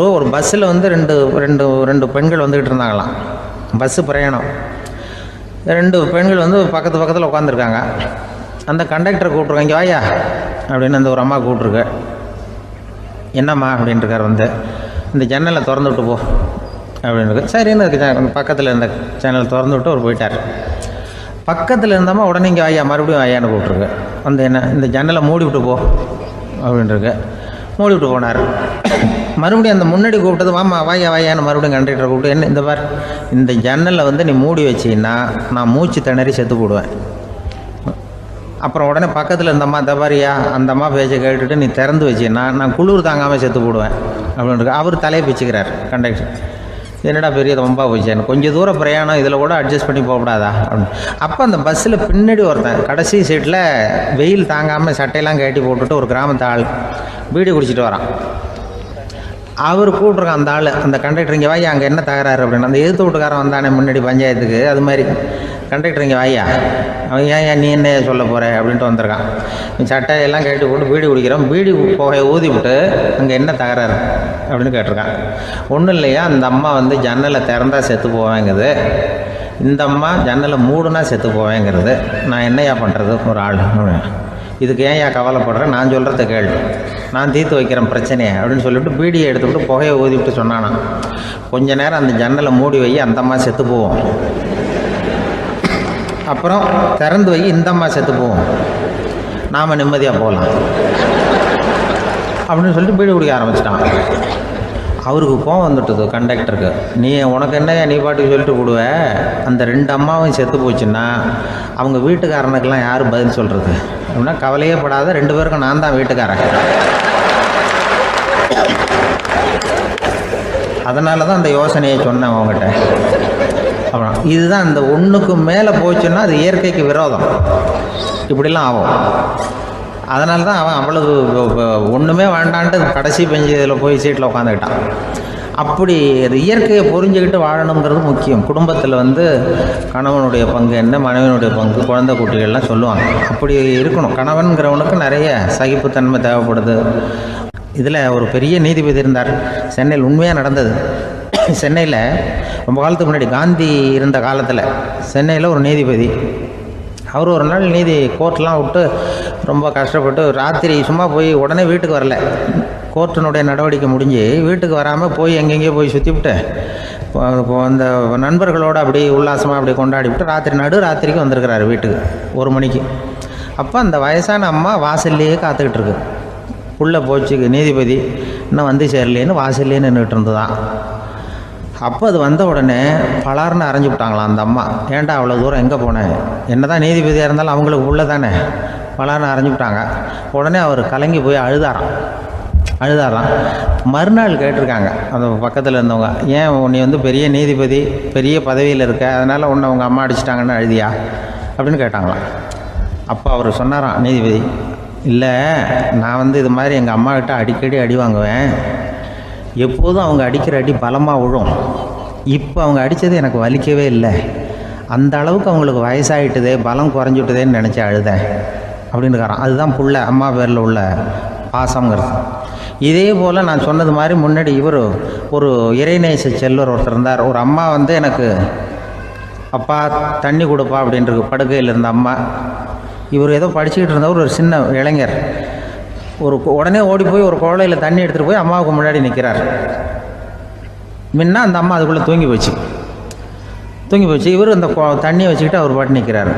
ஒரு பஸ்ஸில் வந்து ரெண்டு ரெண்டு ரெண்டு பெண்கள் வந்துக்கிட்டு இருந்தாங்களாம். பஸ்ஸு பிரயாணம். ரெண்டு பெண்கள் வந்து பக்கத்து பக்கத்தில் உட்காந்துருக்காங்க. அந்த கண்டக்டரை கூப்பிட்ருக்காங்க, இங்கே வாயா அப்படின்னு அந்த ஒரு அம்மா கூப்பிட்ருக்கு. என்னம்மா அப்படின்ட்டுருக்கார். வந்து இந்த ஜன்னலை திறந்து விட்டு போ அப்படின்னு. சரின்னு பக்கத்தில் இருந்த ஜன்னலை திறந்து விட்டு அவர் போயிட்டார். பக்கத்தில் இருந்தாமா உடனே இங்கே வாயா மறுபடியும் வாயான்னு கூப்பிட்ருக்கு. வந்து என்ன இந்த ஜன்னலை மூடி விட்டு போ அப்படின்ட்டுருக்கு. மூடி விட்டு போனார். மறுபடியும் அந்த முன்னாடி கூப்பிட்டது வாமா வாயா வாயான்னு மறுபடியும் கண்டக்டரை கூப்பிட்டு, என்ன இந்த பார் இந்த ஜன்னலை வந்து நீ மூடி வச்சின்னா நான் மூச்சு திணறி செத்து போடுவேன். அப்புறம் உடனே பக்கத்தில் இருந்தம்மா தபாரியா அந்த அம்மா பேச்சை கேட்டுட்டு நீ திறந்து வச்சின்னா நான் குளிர் தாங்காமல் செத்து போடுவேன் அப்படின்ட்டு அவர் தலையை பிச்சுக்கிறார் கண்டக்டர். என்னடா பெரிய ரொம்ப போச்சேன்னு, கொஞ்சம் தூரம் பிரயாணம் இதில் கூட அட்ஜஸ்ட் பண்ணி போகக்கூடாதா அப்படின்னு. அப்போ அந்த பஸ்ஸில் பின்னாடி ஒருத்தன் கடைசி சீட்டில் வெயில் தாங்காமல் சட்டையெல்லாம் கட்டி போட்டுட்டு ஒரு கிராமத்து ஆள் பீடி குடிச்சிட்டு வரான். அவர் கூப்பிட்ருக்கான் அந்த ஆள், அந்த கண்டக்டர் இங்கே வாயா அங்கே என்ன தகராறு அப்படின்னு. அந்த எதிர்த்து வீட்டுக்காரன் வந்தானே முன்னாடி பஞ்சாயத்துக்கு, அது மாதிரி கண்டக்டர் இங்கே வாயா அவன் ஏன் நீ என்ன சொல்ல போகிற அப்படின்ட்டு வந்திருக்கான். சட்டையெல்லாம் கட்டி போட்டு பீடி குடிக்கிறோம், பீடி புகையை ஊதி விட்டு அங்கே என்ன தகராறு அப்படின்னு கேட்டிருக்கான். ஒன்றும் இல்லையா, அந்த அம்மா வந்து ஜன்னலை திறந்தா செத்து போவேங்கிறது, இந்த அம்மா ஜன்னலை மூடுனா செத்து போவேங்கிறது, நான் என்னையா பண்ணுறது ஒரு ஆள், இதுக்கு ஏன் கவலைப்படுறேன், நான் சொல்கிறத கேள்வி, நான் தீர்த்து வைக்கிறேன் பிரச்சனையை அப்படின்னு சொல்லிவிட்டு பீடியை எடுத்துவிட்டு புகையை ஊதிவிட்டு சொன்னானா, கொஞ்ச நேரம் அந்த ஜன்னலை மூடி வை அந்த அம்மா செத்து போவோம், அப்புறம் திறந்து வை இந்த அம்மா செத்து போவோம், நாம் நிம்மதியாக போகலாம் அப்படின்னு சொல்லிட்டு பீடி குடிக்க ஆரம்பிச்சிட்டான். அவருக்கு கோவம் வந்துட்டுது கண்டக்டருக்கு. நீ உனக்கு என்ன நீ பாட்டுக்கு சொல்லிட்டு போடுவ, அந்த ரெண்டு அம்மாவும் செத்து போச்சுன்னா அவங்க வீட்டுக்காரனுக்கெல்லாம் யார் பதில் சொல்கிறது அப்படின்னா, கவலையே படாத ரெண்டு பேருக்கும் நான் தான் வீட்டுக்காரன், அதனால தான் அந்த யோசனையை சொன்னேன் அவங்ககிட்ட. அப்புறம் இதுதான் அந்த ஒன்றுக்கு மேலே போச்சுன்னா அது இயற்கைக்கு விரோதம், இப்படிலாம் ஆகும். அதனால தான் அவன் அவ்வளவு ஒன்றுமே வேண்டான்ட்டு கடைசி பெஞ்சு இதில் போய் சீட்டில் உட்காந்துக்கிட்டான். அப்படி அது இயற்கையை புரிஞ்சுக்கிட்டு வாழணுங்கிறது முக்கியம். குடும்பத்தில் வந்து கணவனுடைய பங்கு என்ன, மனைவியினுடைய பங்கு, குழந்தை குட்டிகள்லாம் சொல்லுவாங்க, அப்படி இருக்கணும். கணவன்கிறவனுக்கு நிறைய சகிப்புத்தன்மை தேவைப்படுது. இதில் ஒரு பெரிய நீதிபதி இருந்தார் சென்னையில், உண்மையாக நடந்தது. சென்னையில் ரொம்ப காலத்துக்கு முன்னாடி காந்தி இருந்த காலத்தில் சென்னையில் ஒரு நீதிபதி, அவர் ஒரு நாள் நீதி கோர்ட்லாம் விட்டு ரொம்ப கஷ்டப்பட்டு ராத்திரி சும்மா போய் உடனே வீட்டுக்கு வரல, கோர்ட்டினுடைய நடவடிக்கை முடிஞ்சு வீட்டுக்கு வராமல் போய் எங்கெங்கேயோ போய் சுற்றிவிட்டு அந்த நண்பர்களோடு அப்படி உல்லாசமாக அப்படி கொண்டாடி விட்டு ராத்திரிக்கு வந்திருக்கிறாரு வீட்டுக்கு 1 மணிக்கு. அப்போ அந்த வயசான அம்மா வாசல்லையே காத்துக்கிட்டு இருக்கு. உள்ளே போச்சு நீதிபதி இன்னும் வந்து சேரலேன்னு வாசல்லையே நின்றுட்டு இருந்துதான். அப்போ அது வந்த உடனே பலார்னு அரைஞ்சி விட்டாங்களாம் அந்த அம்மா. ஏன்டா அவ்வளோ தூரம் எங்கே போனேன், என்ன தான் நீதிபதியாக இருந்தாலும் அவங்களுக்கு உள்ள தானே, பலார்னு அரைஞ்சி விட்டாங்க. உடனே அவர் கலங்கி போய் அழுதாராம். மறுநாள் கேட்டிருக்காங்க அந்த பக்கத்தில் இருந்தவங்க, ஏன் நீ வந்து பெரிய நீதிபதி பெரிய பதவியில் இருக்க, அதனால் உன்னை உங்கள் அம்மா அடிச்சிட்டாங்கன்னு அழுதியா அப்படின்னு கேட்டாங்களாம். அப்போ அவர் சொன்னாராம் நீதிபதி, இல்லை நான் வந்து இது மாதிரி எங்கள் அம்மாக்கிட்ட அடிக்கடி அடி வாங்குவேன், எப்போதும் அவங்க அடிக்கிற அடி பலமாக விழும், இப்போ அவங்க அடித்தது எனக்கு வலிக்கவே இல்லை, அந்த அளவுக்கு அவங்களுக்கு வயசாகிட்டுதே பலம் குறைஞ்சிட்டுதேன்னு நினச்சி அழுதேன் அப்படின்னுக்காரான். அதுதான் புள்ள அம்மா பேரில் உள்ள பாசங்கிறது. இதே போல் நான் சொன்னது மாதிரி முன்னாடி இவர் ஒரு இறைநேச செல்வர் ஒருத்தர் இருந்தார். ஒரு அம்மா வந்து எனக்கு அப்பா தண்ணி கொடுப்பா அப்படின்றது படுக்கையில் இருந்த அம்மா. இவர் ஏதோ படிச்சுக்கிட்டு இருந்தவர், ஒரு சின்ன இளைஞர், உடனே ஓடி போய் ஒரு குவளையில் தண்ணி எடுத்துகிட்டு போய் அம்மாவுக்கு முன்னாடி நிற்கிறார். முன்ன அந்த அம்மா அதுக்குள்ளே தூங்கி போச்சு. இவர் அந்த தண்ணியை வச்சுக்கிட்டு அவர் பாட்டு நிற்கிறார்.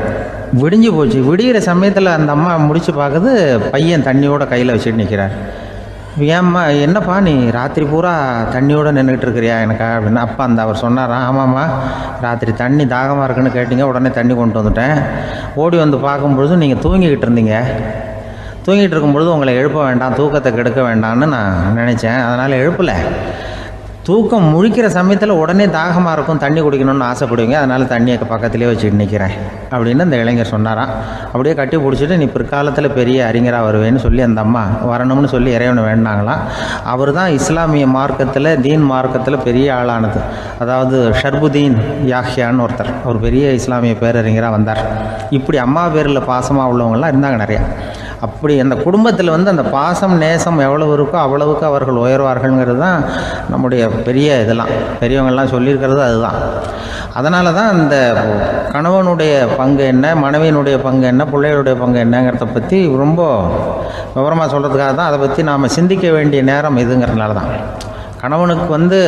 விடிஞ்சு போச்சு. விடிகிற சமயத்தில் அந்த அம்மா முடிச்சு பார்க்குது, பையன் தண்ணியோட கையில் வச்சுட்டு நிற்கிறார். ஏம்மா என்னப்பா நீ ராத்திரி பூரா தண்ணியோடு நின்றுக்கிட்டு இருக்கிறியா எனக்கா அப்படின்னு. அப்பா அந்த அவர் சொன்னாராம், ஆமாம்மா ராத்திரி தண்ணி தாகமாக இருக்குன்னு கேட்டிங்க, உடனே தண்ணி கொண்டு வந்துட்டேன், ஓடி வந்து பார்க்கும்பொழுது நீங்கள் தூங்கிக்கிட்டு இருந்தீங்க, தூங்கிட்டு இருக்கும்பொழுது உங்களை எழுப்ப வேண்டாம், தூக்கத்தை கெடுக்க வேண்டாம்னு நான் நினச்சேன், அதனால் எழுப்பலை. தூக்கம் முழிக்கிற சமயத்தில் உடனே தாகமாக இருக்கும், தண்ணி குடிக்கணும்னு ஆசைப்படுவீங்க, அதனால் தண்ணியை பக்கத்துலேயே வச்சுட்டு நிற்கிறேன் அப்படின்னு அந்த இளைஞர் சொன்னாராம். அப்படியே கட்டி பிடிச்சிட்டு நீ பிற்காலத்தில் பெரிய அறிஞராக வருவேன்னு சொல்லி அந்த அம்மா வரணும்னு சொல்லி இறைவனை வேண்டாங்களாம். அவர் தான் இஸ்லாமிய மார்க்கத்தில் தீன் மார்க்கத்தில் பெரிய ஆளானது. அதாவது ஷர்புதீன் யாஹ்யான்னு ஒருத்தர், அவர் பெரிய இஸ்லாமிய பேரறிஞராக வந்தார். இப்படி அம்மா பேரில் பாசமாக உள்ளவங்கள்லாம் இருந்தாங்க நிறையா. அப்படி அந்த குடும்பத்தில் வந்து அந்த பாசம் நேசம் எவ்வளவு இருக்கோ அவ்வளவுக்கு அவர்கள் உயர்வார்கள்ங்கிறது தான் நம்முடைய பெரிய இதெல்லாம் பெரியவங்கள்லாம் சொல்லியிருக்கிறது அதுதான். அதனால தான் அந்த கணவனுடைய பங்கு என்ன, மனைவியினுடைய பங்கு என்ன, பிள்ளைகளுடைய பங்கு என்னங்கிறத பற்றி ரொம்ப விவரமாக சொல்கிறதுக்காக தான் அதை பற்றி நாம் சிந்திக்க வேண்டிய நேரம் இதுங்கிறதுனால தான். கணவனுக்கு வந்து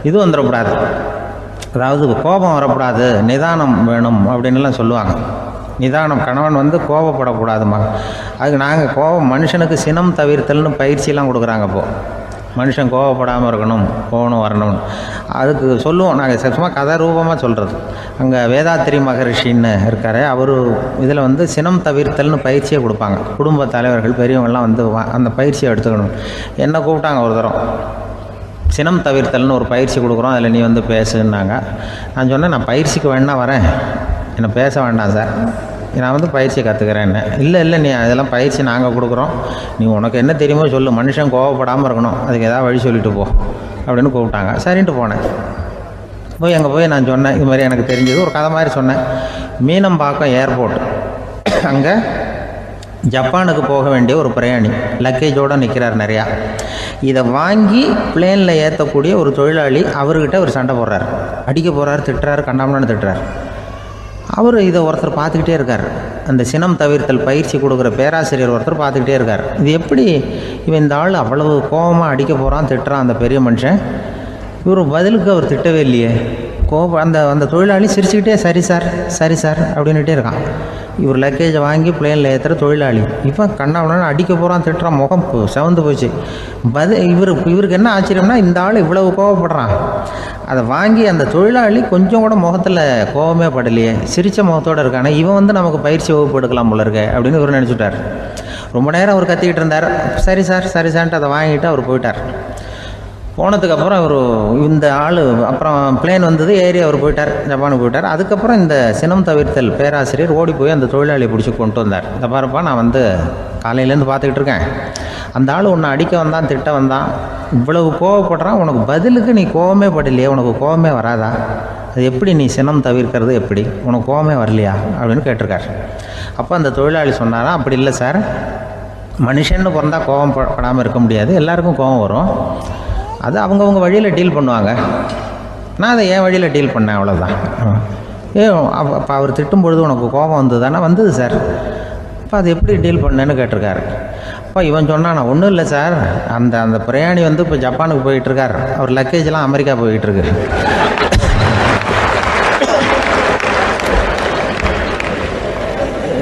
இது வந்துடக்கூடாது, அதாவது கோபம் வரக்கூடாது, நிதானம் வேணும் அப்படின்லாம் சொல்லுவாங்க. நிதானம், கணவன் வந்து கோபப்படக்கூடாதுமா. அதுக்கு நாங்கள் மனுஷனுக்கு சினம் தவிர்த்தல்னு பயிற்சியெல்லாம் கொடுக்குறாங்க. இப்போது மனுஷன் கோபப்படாமல் இருக்கணும், போகணும் வரணும், அதுக்கு சொல்லுவோம் நாங்கள். சும்மா கதை ரூபமாக சொல்கிறது. அங்கே வேதாத்திரி மகரிஷின்னு இருக்கார், அவர் இதில் வந்து சினம் தவிர்த்தல்னு பயிற்சியை கொடுப்பாங்க. குடும்ப தலைவர்கள் பெரியவங்கள்லாம் வந்து அந்த பயிற்சியை எடுத்துக்கணும். என்ன கூப்பிட்டாங்க ஒரு தரம், சினம் தவிர்த்தல்னு ஒரு பயிற்சி கொடுக்குறோம், அதில் நீ வந்து பேசுன்னாங்க. நான் சொன்னேன், நான் பயிற்சிக்கு வேணா வரேன், என்னை பேச வேண்டாம் சார், நான் வந்து பயிற்சியை கற்றுக்கிறேன்னு. இல்லை நீ அதெல்லாம் பயிற்சி நாங்கள் கொடுக்குறோம், நீ உனக்கு என்ன தெரியுமோ சொல்லு, மனுஷன் கோவப்படாமல் இருக்கணும், அதுக்கு ஏதாவது வழி சொல்லிட்டு போ அப்படின்னு கூப்பிட்டாங்க. சரின்ட்டு போனேன். போய் அங்கே போய் நான் சொன்னேன், இது மாதிரி எனக்கு தெரிஞ்சது ஒரு கதை மாதிரி சொன்னேன். மீனம்பாக்கம் ஏர்போர்ட், அங்கே ஜப்பானுக்கு போக வேண்டிய ஒரு பிரயாணி லக்கேஜோடு நிற்கிறார் நிறையா. இதை வாங்கி பிளேனில் ஏற்றக்கூடிய ஒரு தொழிலாளி அவர்கிட்ட ஒரு சண்டை போடுறார், அடிக்க போகிறார், திட்டுறாரு, கண்டாமலான்னு திட்டுறார். அவர் இதை ஒருத்தர் பார்த்துக்கிட்டே இருக்கார். அந்த சினம் தவிர்த்தல் பயிற்சி கொடுக்குற பேராசிரியர் ஒருத்தர் பார்த்துக்கிட்டே இருக்கார். இது எப்படி இவன் இந்த ஆள் அவ்வளவு கோபமாக அடிக்க போகிறான், திட்டுறான் அந்த பெரிய மனுஷன், இவர் பதிலுக்கு அவர் திட்டவே இல்லையே. அந்த தொழிலாளி சிரிச்சுக்கிட்டே சரி சார் அப்படின்னுட்டே இருக்கான். இவர் லக்கேஜை வாங்கி பிளேனில் ஏற்றுற தொழிலாளி இப்போ கண்ணாவனா அடிக்க போகிறான், திட்டுறான், முகம் செவந்து போச்சு. இவருக்கு என்ன ஆச்சரியம்னா, இந்த ஆள் இவ்வளவு கோவப்படுறான், அதை வாங்கி அந்த தொழிலாளி கொஞ்சம் கூட முகத்தில் கோபமே படலையே, சிரித்த முகத்தோடு இருக்கானே, இவன் வந்து நமக்கு பயிற்சி வகுப்பு எடுக்கலாம் போல இருக்க அப்படின்னு இவர் நினச்சிட்டார். ரொம்ப நேரம் அவர் கத்திக்கிட்டு இருந்தார். சரி சார்ன்ட்டு அதை வாங்கிட்டு அவர் போயிட்டார். போனதுக்கப்புறம் அவர் இந்த ஆள் அப்புறம் பிளேன் வந்தது, ஏறி அவர் போயிட்டார், ஜப்பானுக்கு போயிட்டார். அதுக்கப்புறம் இந்த சினம் தவிர்த்தல் பேராசிரியர் ஓடி போய் அந்த தொழிலாளியை பிடிச்சி கொண்டு வந்தார். இந்த பாருப்பா, நான் வந்து காலையிலேருந்து பார்த்துக்கிட்டு இருக்கேன், அந்த ஆள் உன்னை அடிக்க வந்தான், திட்ட வந்தான், இவ்வளவு கோவப்படுறான், உனக்கு பதிலுக்கு நீ கோவமே படலையே, உனக்கு கோவமே வராதா, அது எப்படி நீ சினம் தவிர்க்கிறது, எப்படி உனக்கு கோவமே வரலையா அப்படின்னு கேட்டிருக்கார். அப்போ அந்த தொழிலாளி சொன்னாரா, அப்படி இல்லை சார், மனுஷன்னு பிறந்தால் கோவம் படாமல் இருக்க முடியாது, எல்லாருக்கும் கோவம் வரும், அது அவங்கவுங்க வழியில் டீல் பண்ணுவாங்க, நான் அதை என் வழியில் டீல் பண்ணேன், அவ்வளோதான். அப்போ அவர் திட்டும் பொழுது உனக்கு கோபம் வந்தது தானே? வந்தது சார். அப்போ அது எப்படி டீல் பண்ணேன்னு கேட்டிருக்காரு. அப்போ இவன் சொன்னான், நான் ஒன்றும் இல்லை சார், அந்த பிரயாணி வந்து இப்போ ஜப்பானுக்கு போயிட்டுருக்கார், அவர் லக்கேஜெலாம் அமெரிக்கா போயிட்டுருக்கு,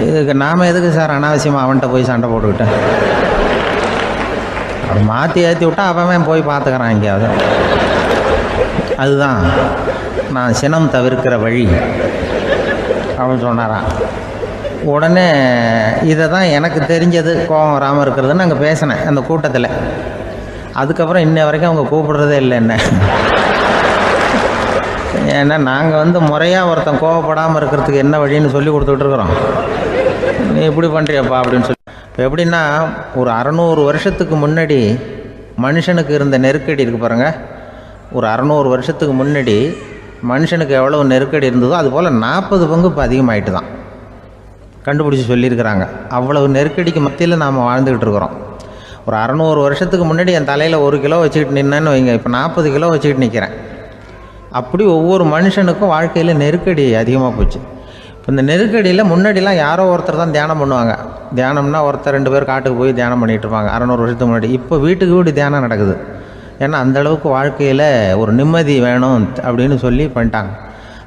இதுக்கு நாம் எதுக்கு சார் அனாவசியமாக அவன்கிட்ட போய் சண்டை போட்டுக்கிட்டேன், அதை மாற்றி ஏற்றி விட்டா அவன் போய் பார்த்துக்கிறான் எங்கேயாவது. அதுதான் நான் சினம் தவிர்க்கிற வழி அப்படின்னு சொன்னாரான். உடனே இதை தான் எனக்கு தெரிஞ்சது, கோபம் வராமல் இருக்கிறதுன்னு அங்கே பேசினேன் அந்த கூட்டத்தில். அதுக்கப்புறம் இன்ன வரைக்கும் அவங்க கூப்பிடுறதே இல்லை என்ன. ஏன்னா நாங்கள் வந்து முறையாக ஒருத்தன் கோவப்படாமல் இருக்கிறதுக்கு என்ன வழின்னு சொல்லி கொடுத்துட்ருக்குறோம், நீ இப்படி பண்ணுறியப்பா அப்படின்னு சொல்லி. இப்போ எப்படின்னா, ஒரு 600 வருஷத்துக்கு முன்னாடி மனுஷனுக்கு இருந்த நெருக்கடி இருக்குது பாருங்கள், ஒரு 600 வருஷத்துக்கு முன்னாடி மனுஷனுக்கு எவ்வளோ நெருக்கடி இருந்ததோ அதுபோல் 40 பங்கு இப்போ அதிகமாகிட்டு தான் கண்டுபிடிச்சி சொல்லியிருக்கிறாங்க. அவ்வளவு நெருக்கடிக்கு மத்தியில் நாம் வாழ்ந்துக்கிட்டு இருக்கிறோம். ஒரு 600 வருஷத்துக்கு முன்னாடி என் தலையில் 1 கிலோ வச்சுக்கிட்டு நின்னேன்னு வைங்க, இப்போ 40 கிலோ வச்சுக்கிட்டு நிற்கிறேன். அப்படி ஒவ்வொரு மனுஷனுக்கும் வாழ்க்கையில் நெருக்கடி அதிகமாக போச்சு. இப்போ இந்த நெருக்கடியில் முன்னாடிலாம் யாரோ ஒருத்தர் தான் தியானம் பண்ணுவாங்க. தியானம்னா ஒருத்தர் 2 பேர் காட்டுக்கு போய் தியானம் பண்ணிகிட்டு இருப்பாங்க 600 வருஷத்துக்கு முன்னாடி. இப்போ வீட்டுக்கு வீடு தியானம் நடக்குது. ஏன்னா அந்தளவுக்கு வாழ்க்கையில் ஒரு நிம்மதி வேணும் அப்படின்னு சொல்லி பண்ணிட்டாங்க.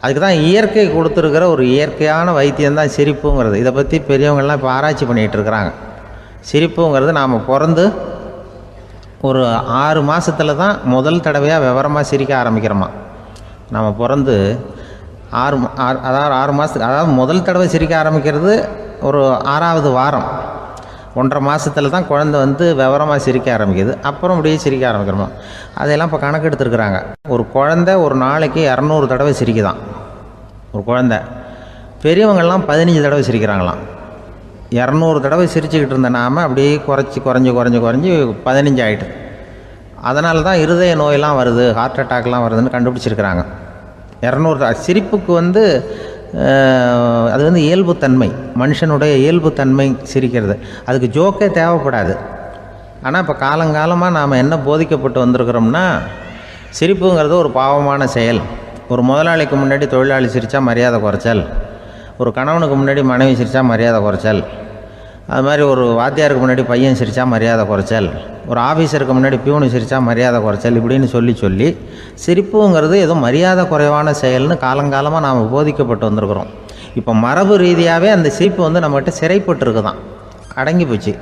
அதுக்கு தான் இயற்கை கொடுத்துருக்கிற ஒரு இயற்கையான வைத்தியம்தான் சிரிப்புங்கிறது. இதை பற்றி பெரியவங்கள்லாம் இப்போ ஆராய்ச்சி பண்ணிகிட்டு இருக்கிறாங்க. சிரிப்புங்கிறது நாம் பிறந்து ஒரு 6 மாதத்தில் தான் முதல் தடவையாக விவரமாக சிரிக்க ஆரம்பிக்கிறோமா. நாம் பிறந்து 6 மாதத்துக்கு, அதாவது முதல் தடவை சிரிக்க ஆரம்பிக்கிறது ஒரு 6ஆவது வாரம், 1.5 மாதத்தில் தான் குழந்தை வந்து விவரமாக சிரிக்க ஆரம்பிக்குது. அப்புறம் அப்படியே சிரிக்க ஆரம்பிக்கிறோமா. அதையெல்லாம் இப்போ கணக்கு எடுத்துருக்குறாங்க. ஒரு குழந்தை ஒரு நாளைக்கு 200 தடவை சிரிக்குதான் ஒரு குழந்தை. பெரியவங்கள்லாம் 15 தடவை சிரிக்கிறாங்களாம். 200 தடவை சிரிச்சுக்கிட்டு இருந்த நாம் அப்படியே குறைஞ்சி 15 ஆகிட்டு. அதனால தான் இருதய நோயெல்லாம் வருது, ஹார்ட் அட்டாக்லாம் வருதுன்னு கண்டுபிடிச்சிருக்கிறாங்க. 200 சிரிப்புக்கு வந்து அது வந்து இயல்புத்தன்மை, மனுஷனுடைய இயல்புத்தன்மை சிரிக்கிறது. அதுக்கு ஜோக்கே தேவைப்படாது. ஆனால் இப்போ காலங்காலமாக நாம் என்ன போதிக்கப்பட்டு வந்திருக்கிறோம்னா, சிரிப்புங்கிறது ஒரு பாவமான செயல். ஒரு முதலாளிக்கு முன்னாடி தொழிலாளி சிரித்தா மரியாதை குறைச்சல், ஒரு கணவனுக்கு முன்னாடி மனைவி சிரித்தா மரியாதை குறைச்சல், அது மாதிரி ஒரு வாத்தியாருக்கு முன்னாடி பையன் சிரித்தா மரியாதை குறைச்சல், ஒரு ஆஃபீஸருக்கு முன்னாடி பியூனு சிரித்தா மரியாதை குறைச்சல், இப்படின்னு சொல்லி சிரிப்புங்கிறது ஏதோ மரியாதை குறைவான செயல்னு காலங்காலமாக நாம் போதிக்கப்பட்டு வந்திருக்கிறோம். இப்போ மரபு ரீதியாகவே அந்த சிரிப்பு வந்து நம்மகிட்ட சிறைப்பட்டுருக்கு தான், அடங்கி போச்சு.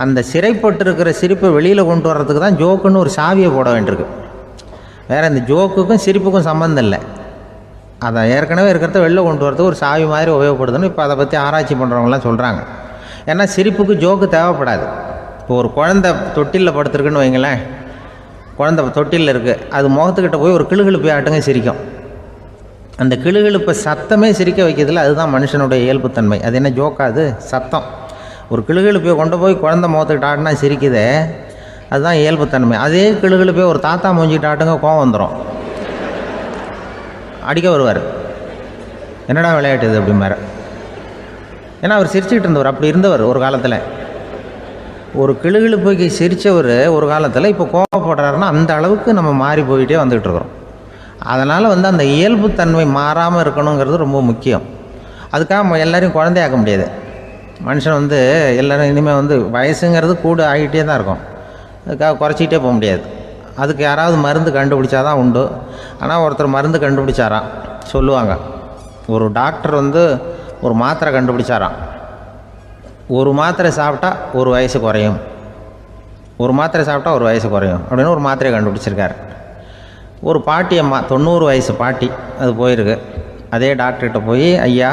அந்த சிறைப்பட்டிருக்கிற சிரிப்பை வெளியில் கொண்டு வர்றதுக்கு தான் ஜோக்குன்னு ஒரு சாவியை போட வேண்டியிருக்கு. வேறு இந்த ஜோக்குக்கும் சிரிப்புக்கும் சம்மந்தம் இல்லை. அதை ஏற்கனவே இருக்கிறத வெளில கொண்டு வரதுக்கு ஒரு சாவி மாதிரி உபயோகப்படுதுன்னு இப்போ அதை பற்றி ஆராய்ச்சி பண்ணுறவங்களாம் சொல்கிறாங்க. ஏன்னா சிரிப்புக்கு ஜோக்கு தேவைப்படாது. இப்போ ஒரு குழந்தை தொட்டிலில் படுத்துருக்குன்னு வைங்களேன், குழந்தை தொட்டிலில் இருக்குது, அது முகத்துக்கிட்ட போய் ஒரு கிளுகிழுப்பை ஆட்டுங்க சிரிக்கும். அந்த கிளுகிழுப்பை சத்தமே சிரிக்க வைக்கிறதுல அதுதான் மனுஷனுடைய இயல்புத்தன்மை. அது என்ன ஜோக்காது? சத்தம். ஒரு கிளுகிழுப்பையை கொண்டு போய் குழந்தை முகத்துக்கிட்ட ஆட்டினா சிரிக்குதே, அதுதான் இயல்புத்தன்மை. அதே கிளுகிழுப்பையை ஒரு தாத்தா மூஞ்சிக்கிட்ட ஆட்டுங்க, கோவம் வந்துடும், அடிக்க வருவார். என்னடா விளையாட்டு இது அப்படிமாரு. ஏன்னா அவர் சிரிச்சுக்கிட்டு இருந்தவர், அப்படி இருந்தவர் ஒரு காலத்தில். ஒரு கிளுகிழுப்பைக்கு சிரித்தவர் ஒரு காலத்தில் இப்போ கோவப்படுறாருன்னா அந்த அளவுக்கு நம்ம மாறி போயிட்டே வந்துக்கிட்டு இருக்கிறோம். அதனால் வந்து அந்த இயல்புத்தன்மை மாறாமல் இருக்கணுங்கிறது ரொம்ப முக்கியம். அதுக்காக எல்லோரையும் குழந்தையாக்க முடியாது. மனுஷன் வந்து எல்லோரும் இனிமேல் வந்து வயசுங்கிறது கூட ஆகிட்டே தான் இருக்கும், அதுக்காக குறைச்சிக்கிட்டே போக முடியாது. அதுக்கு யாராவது மருந்து கண்டுபிடிச்சா தான் உண்டு. ஆனால் ஒருத்தர் மருந்து கண்டுபிடிச்சாராம், சொல்லுவாங்க. ஒரு டாக்டர் வந்து ஒரு மாத்திரை கண்டுபிடிச்சாராம். ஒரு மாத்திரை சாப்பிட்டா ஒரு வயசு குறையும், ஒரு மாத்திரை சாப்பிட்டா ஒரு வயசு குறையும் அப்படின்னு ஒரு மாத்திரையை கண்டுபிடிச்சிருக்காரு. ஒரு பாட்டி அம்மா, 90 வயசு பாட்டி, அது போயிருக்கு. அதே டாக்டர்கிட்ட போய், ஐயா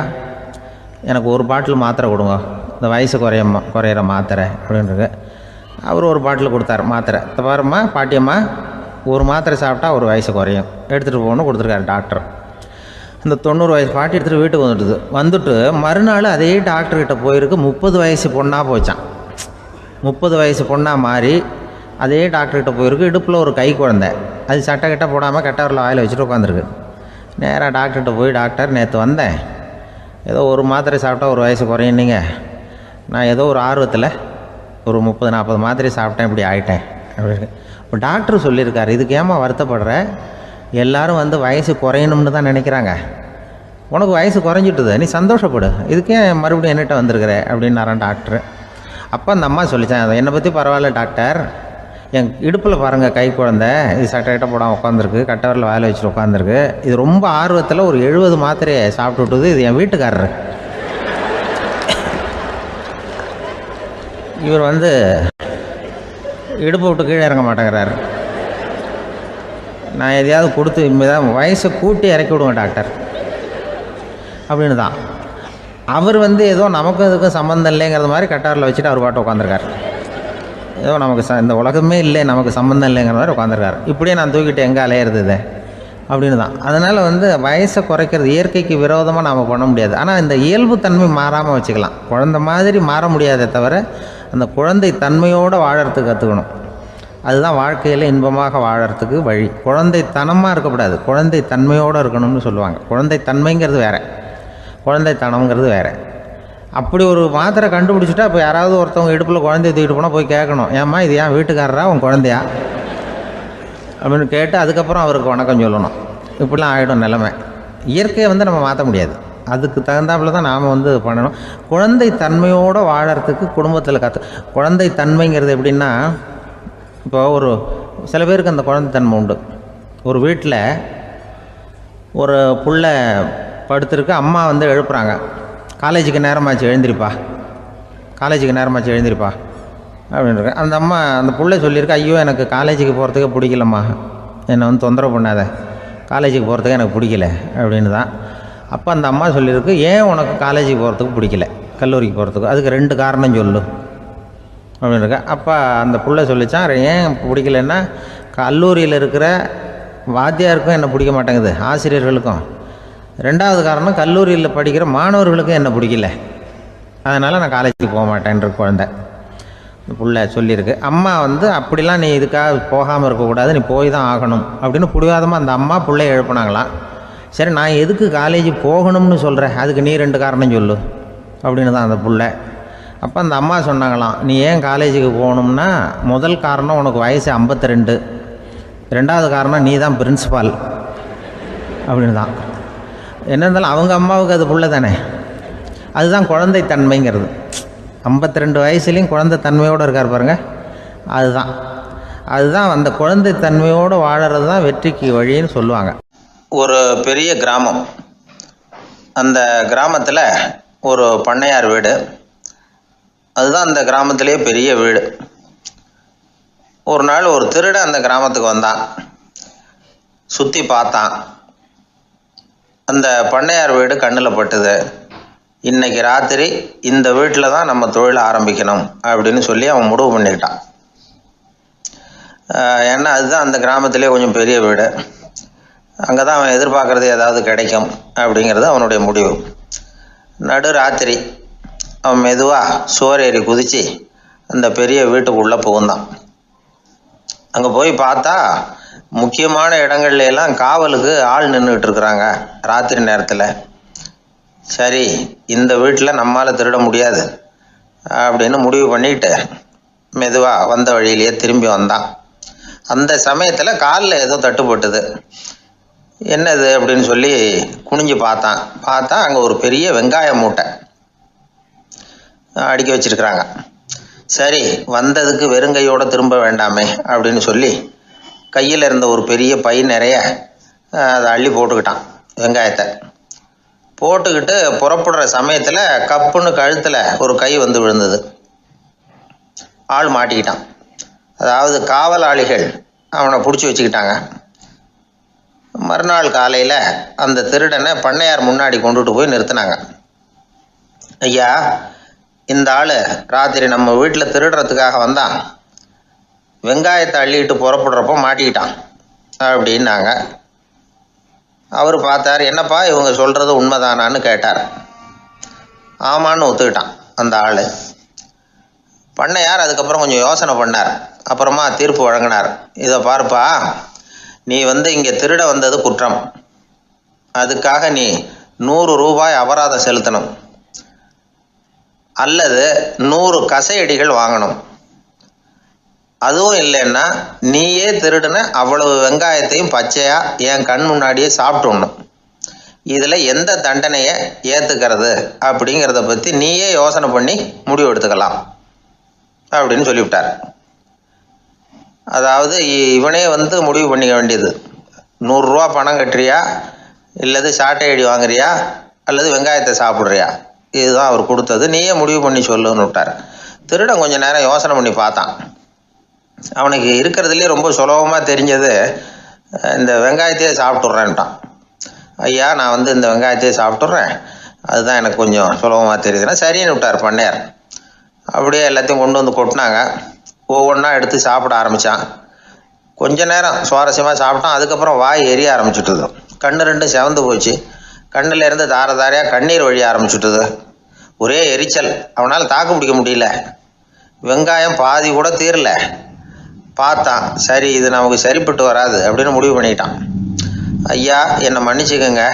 எனக்கு ஒரு பாட்டில் மாத்திரை கொடுங்க, இந்த வயசு குறையிற மாத்திரை அப்படின்றது. அவர் ஒரு பாட்டில் கொடுத்தார் மாத்திரை. பாரும்மா பாட்டியம்மா, ஒரு மாத்திரை சாப்பிட்டா ஒரு வயசு குறையும், எடுத்துகிட்டு போகணும்னு கொடுத்துருக்காரு டாக்டர். இந்த 90 வயசு பாட்டி எடுத்துகிட்டு வீட்டுக்கு வந்துட்டு மறுநாள் அதே டாக்டர்கிட்ட போயிருக்கு. 30 வயசு பொண்ணாக போச்சான். 30 வயசு பொண்ணாக மாறி அதே டாக்டர்கிட்ட போயிருக்கு. இடுப்பில் ஒரு கை குழந்தை, அது சட்டை கிட்ட போடாமல் கட்டவரில் வாயில் வச்சுட்டு உட்காந்துருக்கு. நேராக டாக்டர்கிட்ட போய், டாக்டர் நேற்று வந்தேன், ஏதோ ஒரு மாத்திரை சாப்பிட்டா ஒரு வயசு குறையுன்னீங்க, நான் ஏதோ ஒரு ஆர்வத்தில் ஒரு 30-40 மாத்திரை சாப்பிட்டேன், இப்படி ஆகிட்டேன் அப்படின்னு. இப்போ டாக்டர் சொல்லியிருக்காரு, இதுக்கு ஏமா வருத்தப்படுற, எல்லோரும் வந்து வயசு குறையணும்னு தான் நினைக்கிறாங்க, உனக்கு வயசு குறைஞ்சிட்டுது, நீ சந்தோஷப்படு, இதுக்கே மறுபடியும் என்னகிட்ட வந்திருக்கிற அப்படின்னாரான் டாக்டர். அப்போ அந்த அம்மா சொல்லித்தேன், என்னை பற்றி பரவாயில்ல டாக்டர், என் இடுப்பில் பாருங்கள் கை குழந்தை, இது சட்டை கிட்ட போடாமல் உட்காந்துருக்கு, கட்டவரில் வாயில் வச்சுட்டு உட்காந்துருக்கு, இது ரொம்ப ஆர்வத்தில் ஒரு 70 மாத்திரையை சாப்பிட்டு விட்டுது, இது என் வீட்டுக்காரரு. இவர் வந்து இடுப்பை விட்டு கீழே இறங்க மாட்டேங்கிறார். நான் எதையாவது கொடுத்து இனிமேதான் வயசை கூட்டி இறக்கி விடுவேன் டாக்டர் அப்படின்னு தான். அவர் வந்து ஏதோ நமக்கும் இதுக்கும் சம்மந்தம் இல்லைங்கிறது மாதிரி கட்டாரில் வச்சுட்டு அவர் பாட்டு உட்காந்துருக்கார். ஏதோ நமக்கு இந்த உலகமே இல்லை, நமக்கு சம்மந்தம் இல்லைங்கிற மாதிரி உட்காந்துருக்கார். இப்படியே நான் தூக்கிட்டு எங்கே அலையிறது இது அப்படின்னு தான். அதனால் வந்து வயசை குறைக்கிறது இயற்கைக்கு விரோதமாக நாம் பண்ண முடியாது. ஆனால் இந்த இயல்புத்தன்மை மாறாமல் வச்சுக்கலாம். குழந்தை மாதிரி மாற முடியாதே தவிர அந்த குழந்தை தன்மையோடு வாழறதுக்கு கற்றுக்கணும். அதுதான் வாழ்க்கையில் இன்பமாக வாழறதுக்கு வழி. குழந்தைத்தனமாக இருக்கக்கூடாது, குழந்தை தன்மையோடு இருக்கணும்னு சொல்லுவாங்க. குழந்தை தன்மைங்கிறது வேறு, குழந்தைத்தனம்ங்கிறது வேறு. அப்படி ஒரு மாத்திரை கண்டுபிடிச்சிட்டா இப்போ யாராவது ஒருத்தவங்க இடுப்பில் குழந்தைய தூக்கிட்டு போனால் போய் கேட்கணும், ஏம்மா இது ஏன் வீட்டுக்காரரா உன் குழந்தையா அப்படின்னு கேட்டு அதுக்கப்புறம் அவருக்கு வணக்கம் சொல்லணும். இப்படிலாம் ஆகிடும் நிலைமை. இயற்கையை வந்து நம்ம மாற்ற முடியாது, அதுக்கு தகுந்தாப்புல தான் நாம் வந்து பண்ணணும். குழந்தை தன்மையோடு வாழறதுக்கு குடும்பத்தில் குழந்தை தன்மைங்கிறது எப்படின்னா, இப்போ ஒரு சில பேருக்கு அந்த குழந்தைத்தன்மை உண்டு. ஒரு வீட்டில் ஒரு புள்ள படுத்துருக்கு, அம்மா வந்து எழுப்புறாங்க, காலேஜுக்கு நேரமாச்சு எழுந்திரிப்பா, காலேஜுக்கு நேரமாச்சு எழுந்திரிப்பா அப்படின்ற. அந்த அம்மா அந்த பிள்ளை சொல்லியிருக்கு, ஐயோ எனக்கு காலேஜுக்கு போகிறதுக்கே பிடிக்கலம்மா, என்னை வந்து தொந்தரவு பண்ணாத, காலேஜுக்கு போகிறதுக்கு எனக்கு பிடிக்கல அப்படின்னு தான். அப்போ அந்த அம்மா சொல்லியிருக்கு, ஏன் உனக்கு காலேஜுக்கு போகிறதுக்கு பிடிக்கல, கல்லூரிக்கு போகிறதுக்கு, அதுக்கு 2 காரணம் சொல்லு அப்படின்னுருக்க. அப்போ அந்த பிள்ளை சொல்லிச்சான், ஏன் பிடிக்கலன்னா கல்லூரியில் இருக்கிற வாத்தியாருக்கும் என்ன பிடிக்க மாட்டேங்குது, ஆசிரியர்களுக்கும். 2வது காரணம், கல்லூரியில் படிக்கிற மாணவர்களுக்கும் என்ன பிடிக்கல, அதனால் நான் காலேஜுக்கு போக மாட்டேன்ற குழந்தை புள்ள சொல்லியிருக்கு. அம்மா வந்து அப்படிலாம் நீ இதுக்காக போகாமல் இருக்கக்கூடாது, நீ போய் தான் ஆகணும் அப்படின்னு பிடிவாதமாக அந்த அம்மா பிள்ளைய எழுப்புனாங்களாம். சரி நான் எதுக்கு காலேஜ் போகணும்னு சொல்கிறேன், அதுக்கு நீ 2 காரணம் சொல்லு அப்படின்னு தான் அந்த புள்ள. அப்போ அந்த அம்மா சொன்னாங்களாம், நீ ஏன் காலேஜுக்கு போகணும்னா முதல் காரணம் உனக்கு வயசு 52, 2வது காரணம் நீ தான் பிரின்சிபால் அப்படின்னு தான். என்ன இருந்தாலும் அவங்க அம்மாவுக்கு அது புள்ள தானே, அதுதான் குழந்தைத்தன்மைங்கிறது. 52 வயசுலேயும் குழந்தைத்தன்மையோடு இருக்கார் பாருங்கள், அதுதான் அந்த குழந்தைத்தன்மையோடு வாழறது தான் வெற்றிக்கு வழின்னு சொல்லுவாங்க. ஒரு பெரிய கிராமம், அந்த கிராமத்தில் ஒரு பண்ணையார் வீடு, அதுதான் அந்த கிராமத்திலே பெரிய வீடு. ஒரு நாள் ஒரு திருடன் அந்த கிராமத்துக்கு வந்தான், சுற்றி பார்த்தான். அந்த பண்ணையார் வீடு கண்ணில் பட்டுது. இன்னைக்கு ராத்திரி இந்த வீட்டில் தான் நம்ம தொழிலை ஆரம்பிக்கணும் அப்படின்னு சொல்லி அவன் முடிவு பண்ணிக்கிட்டான். ஏன்னா அதுதான் அந்த கிராமத்திலே கொஞ்சம் பெரிய வீடு, அங்கே தான் அவன் எதிர்பார்க்குறது ஏதாவது கிடைக்கும் அப்படிங்கிறது அவனுடைய முடிவு. நடு ராத்திரி அவன் மெதுவாக சுவரேறி குதித்து அந்த பெரிய வீட்டுக்குள்ளே புகுந்தான். அங்கே போய் பார்த்தா முக்கியமான இடங்கள்ல எல்லாம் காவலுக்கு ஆள் நின்றுட்டு இருக்கிறாங்க ராத்திரி நேரத்தில். சரி, இந்த வீட்டில் நம்மால் திருட முடியாது அப்படின்னு முடிவு பண்ணிட்டு மெதுவாக வந்த வழியிலேயே திரும்பி வந்தான். அந்த சமயத்தில் காலில் ஏதோ தட்டுப்பட்டுது. என்னது அப்படின்னு சொல்லி குனிஞ்சு பார்த்தா அங்கே ஒரு பெரிய வெங்காய மூட்டை அடுக்கி வச்சிருக்கிறாங்க. சரி, வந்ததுக்கு வெறுங்கையோடு திரும்ப வேண்டாமே அப்படின்னு சொல்லி கையில் இருந்த ஒரு பெரிய பை நிறைய அதை அள்ளி போட்டுக்கிட்டான். வெங்காயத்தை போட்டுக்கிட்டு புறப்படுற சமயத்தில் கப்புன்னு கழுத்தில் ஒரு கை வந்து விழுந்தது. ஆள் மாட்டிக்கிட்டான். அதாவது காவலாளிகள் அவனை பிடிச்சி வச்சுக்கிட்டாங்க. மறுநாள் காலையில் அந்த திருடனை பண்ணையார் முன்னாடி கொண்டுட்டு போய் நிறுத்தினாங்க. ஐயா, இந்த ஆள் ராத்திரி நம்ம வீட்டில் திருடுறதுக்காக வந்தான், வெங்காயத்தை அள்ளிட்டு புறப்படுறப்போ மாட்டிக்கிட்டான் அப்படின்னாங்க. அவர் பார்த்தார், என்னப்பா இவங்க சொல்கிறது உண்மைதானான்னு கேட்டார். ஆமான்னு ஒத்துக்கிட்டான் அந்த ஆள். பண்ணையார் அதுக்கப்புறம் கொஞ்சம் யோசனை பண்ணார். அப்புறமா தீர்ப்பு வழங்கினார். இதை பார்ப்பா, நீ இங்கே திருட வந்தது குற்றம், அதுக்காக நீ 100 ரூபாய் அபராதம் செலுத்தணும், அல்லது 100 கசையடிகள் வாங்கணும். அதுவும் இல்லைன்னா நீயே திருடுன அவ்வளவு வெங்காயத்தையும் பச்சையாக என் கண் முன்னாடியே சாப்பிட்டுடணும். இதில் எந்த தண்டனையை ஏற்றுக்கிறது அப்படிங்கிறத பற்றி நீயே யோசனை பண்ணி முடிவு எடுத்துக்கலாம் அப்படின்னு சொல்லிவிட்டார். அதாவது இவனே முடிவு பண்ணிக்க வேண்டியது, 100 ரூபா பணம் கட்டுறியா, இல்லது சாட்டை அடி வாங்குறியா, அல்லது வெங்காயத்தை சாப்பிட்றியா, இதுதான் அவர் கொடுத்தது, நீயே முடிவு பண்ணி சொல்லுன்னு விட்டார். திருடன் கொஞ்சம் நேரம் யோசனை பண்ணி பார்த்தான். அவனுக்கு இருக்கிறதுலே ரொம்ப சுலபமாக தெரிஞ்சது இந்த வெங்காயத்தையே சாப்பிட்டுட்றேன்ட்டான். ஐயா, நான் இந்த வெங்காயத்தையே சாப்பிட்டுட்றேன், அதுதான் எனக்கு கொஞ்சம் சுலபமாக தெரியுதுன்னா சரின்னு விட்டார் பண்ணையார். அப்படியே எல்லாத்தையும் கொண்டு வந்து கொட்டினாங்க. ஒவ்வொன்றா எடுத்து சாப்பிட ஆரம்பித்தான். கொஞ்ச நேரம் சுவாரஸ்யமாக சாப்பிட்டான். அதுக்கப்புறம் வாய் எரிய ஆரம்பிச்சுட்டுது. கண்ணு 2 செவந்து போச்சு. கண்ணில் இருந்து தார தாரையாக கண்ணீர் வழிய ஆரம்பிச்சுட்டுது. ஒரே எரிச்சல், அவனால் தாக்கு பிடிக்க முடியல. வெங்காயம் பாதி கூட தீரல. பார்த்தான், சரி இது நமக்கு சரிப்பட்டு வராது அப்படின்னு முடிவு பண்ணிட்டான். ஐயா, என்னை மன்னிச்சுக்கோங்க,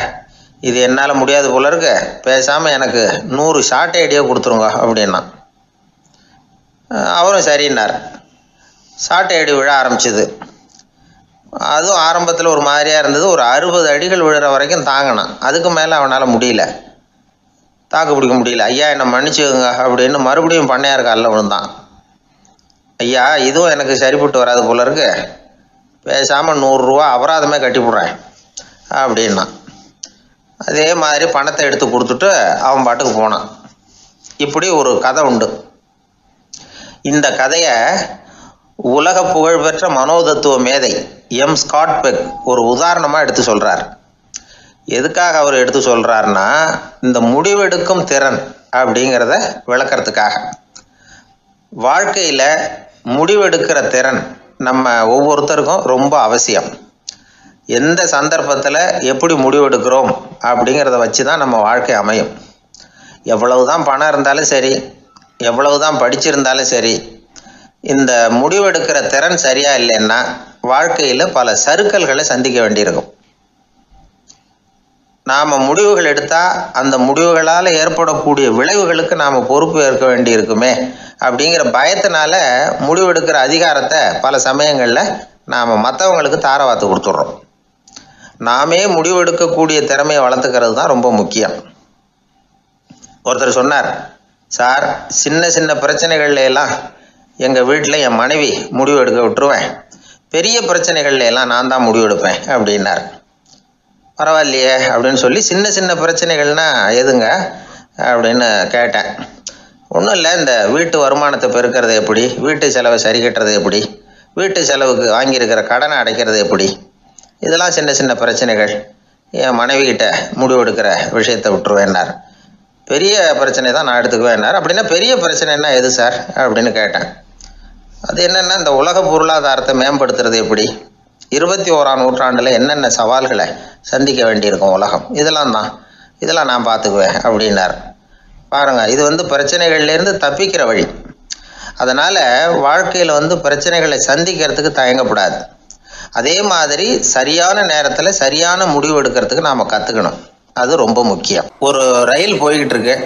இது என்னால் முடியாது போல இருக்கு, பேசாமல் எனக்கு 100 சாட்டை அடியாக கொடுத்துருங்க அப்படின்னா. அவரும் சரின்னார். சாட்டை அடி விழ ஆரம்பிச்சிது. அதுவும் ஆரம்பத்தில் ஒரு மாதிரியாக இருந்தது. ஒரு 60 அடிகள் விழுற வரைக்கும் தாங்கினான். அதுக்கு மேலே அவனால் முடியல, தாக்கு பிடிக்க முடியல. ஐயா, என்னை மன்னிச்சுக்கோங்க அப்படின்னு மறுபடியும் பண்ணையார் காலில் விழுந்தான். ஐயா, இதுவும் எனக்கு சரிப்பட்டு வராது போல இருக்கு, பேசாமல் 100 ரூபா அபராதமே கட்டிவிட்றேன் அப்படின்னா. அதே மாதிரி பணத்தை எடுத்து கொடுத்துட்டு அவன் பாட்டுக்கு போனான். இப்படி ஒரு கதை உண்டு. இந்த கதையை உலக புகழ்பெற்ற மனோதத்துவ மேதை எம் ஸ்காட் பெக் ஒரு உதாரணமாக எடுத்து சொல்கிறார். எதுக்காக அவர் எடுத்து சொல்கிறாருன்னா, இந்த முடிவெடுக்கும் திறன் அப்படிங்கிறத விளக்கிறதுக்காக. வாழ்க்கையில் முடிவெடுக்கிற திறன் நம்ம ஒவ்வொருத்தருக்கும் ரொம்ப அவசியம். எந்த சந்தர்ப்பத்தில் எப்படி முடிவெடுக்கிறோம் அப்படிங்கிறத வச்சு தான் நம்ம வாழ்க்கை அமையும். எவ்வளவு தான் பணம் இருந்தாலும் சரி, எவ்வளவு தான் படிச்சிருந்தாலும் சரி, இந்த முடிவெடுக்கிற திறன் சரியாக இல்லைன்னா வாழ்க்கையில் பல சறுக்கல்களை சந்திக்க வேண்டியிருக்கும். நாம் முடிவுகள் எடுத்தால் அந்த முடிவுகளால் ஏற்படக்கூடிய விளைவுகளுக்கு நாம் பொறுப்பு ஏற்க வேண்டி இருக்குமே அப்படிங்கிற பயத்தினால முடிவெடுக்கிற அதிகாரத்தை பல சமயங்களில் நாம் மற்றவங்களுக்கு தாரவாத்து கொடுத்துட்றோம். நாமே முடிவெடுக்கக்கூடிய திறமையை வளர்த்துக்கிறது தான் ரொம்ப முக்கியம். ஒருத்தர் சொன்னார், சார், சின்ன சின்ன பிரச்சனைகள்ல எல்லாம் எங்கள் வீட்டில் என் மனைவி முடிவு எடுக்க விட்டுருவேன், பெரிய பிரச்சனைகள்ல எல்லாம் நான் தான் முடிவெடுப்பேன் அப்படின்னார். பரவாயில்லையே அப்படின்னு சொல்லி சின்ன சின்ன பிரச்சனைகள்னா எதுங்க அப்படின்னு கேட்டேன். ஒன்றும் இல்லை, இந்த வீட்டு வருமானத்தை பெருக்கிறது எப்படி, வீட்டு செலவை சரி கட்டுறது எப்படி, வீட்டு செலவுக்கு வாங்கியிருக்கிற கடனை அடைக்கிறது எப்படி, இதெல்லாம் சின்ன சின்ன பிரச்சனைகள், என் மனைவிகிட்ட முடிவெடுக்கிற விஷயத்தை விட்டுருவேன்னார். பெரிய பிரச்சனை தான் நான் எடுத்துக்குவேன்னார். அப்படின்னா பெரிய பிரச்சனைன்னா எது சார் அப்படின்னு கேட்டேன். அது என்னென்னா, இந்த உலக பொருளாதாரத்தை மேம்படுத்துறது எப்படி, 21ஆம் நூற்றாண்டில் என்னென்ன சவால்களை சந்திக்க வேண்டியிருக்கும் உலகம், இதெல்லாம் நான் பார்த்துக்குவேன் அப்படின்னார். பாருங்கள், இது பிரச்சனைகள்லேருந்து தப்பிக்கிற வழி. அதனால் வாழ்க்கையில் பிரச்சனைகளை சந்திக்கிறதுக்கு தயங்கக்கூடாது. அதே மாதிரி சரியான நேரத்தில் சரியான முடிவு எடுக்கிறதுக்கு நாம் கற்றுக்கணும். அது ரொம்ப முக்கியம். ஒரு ரயில் போய்கிட்டு இருக்கு,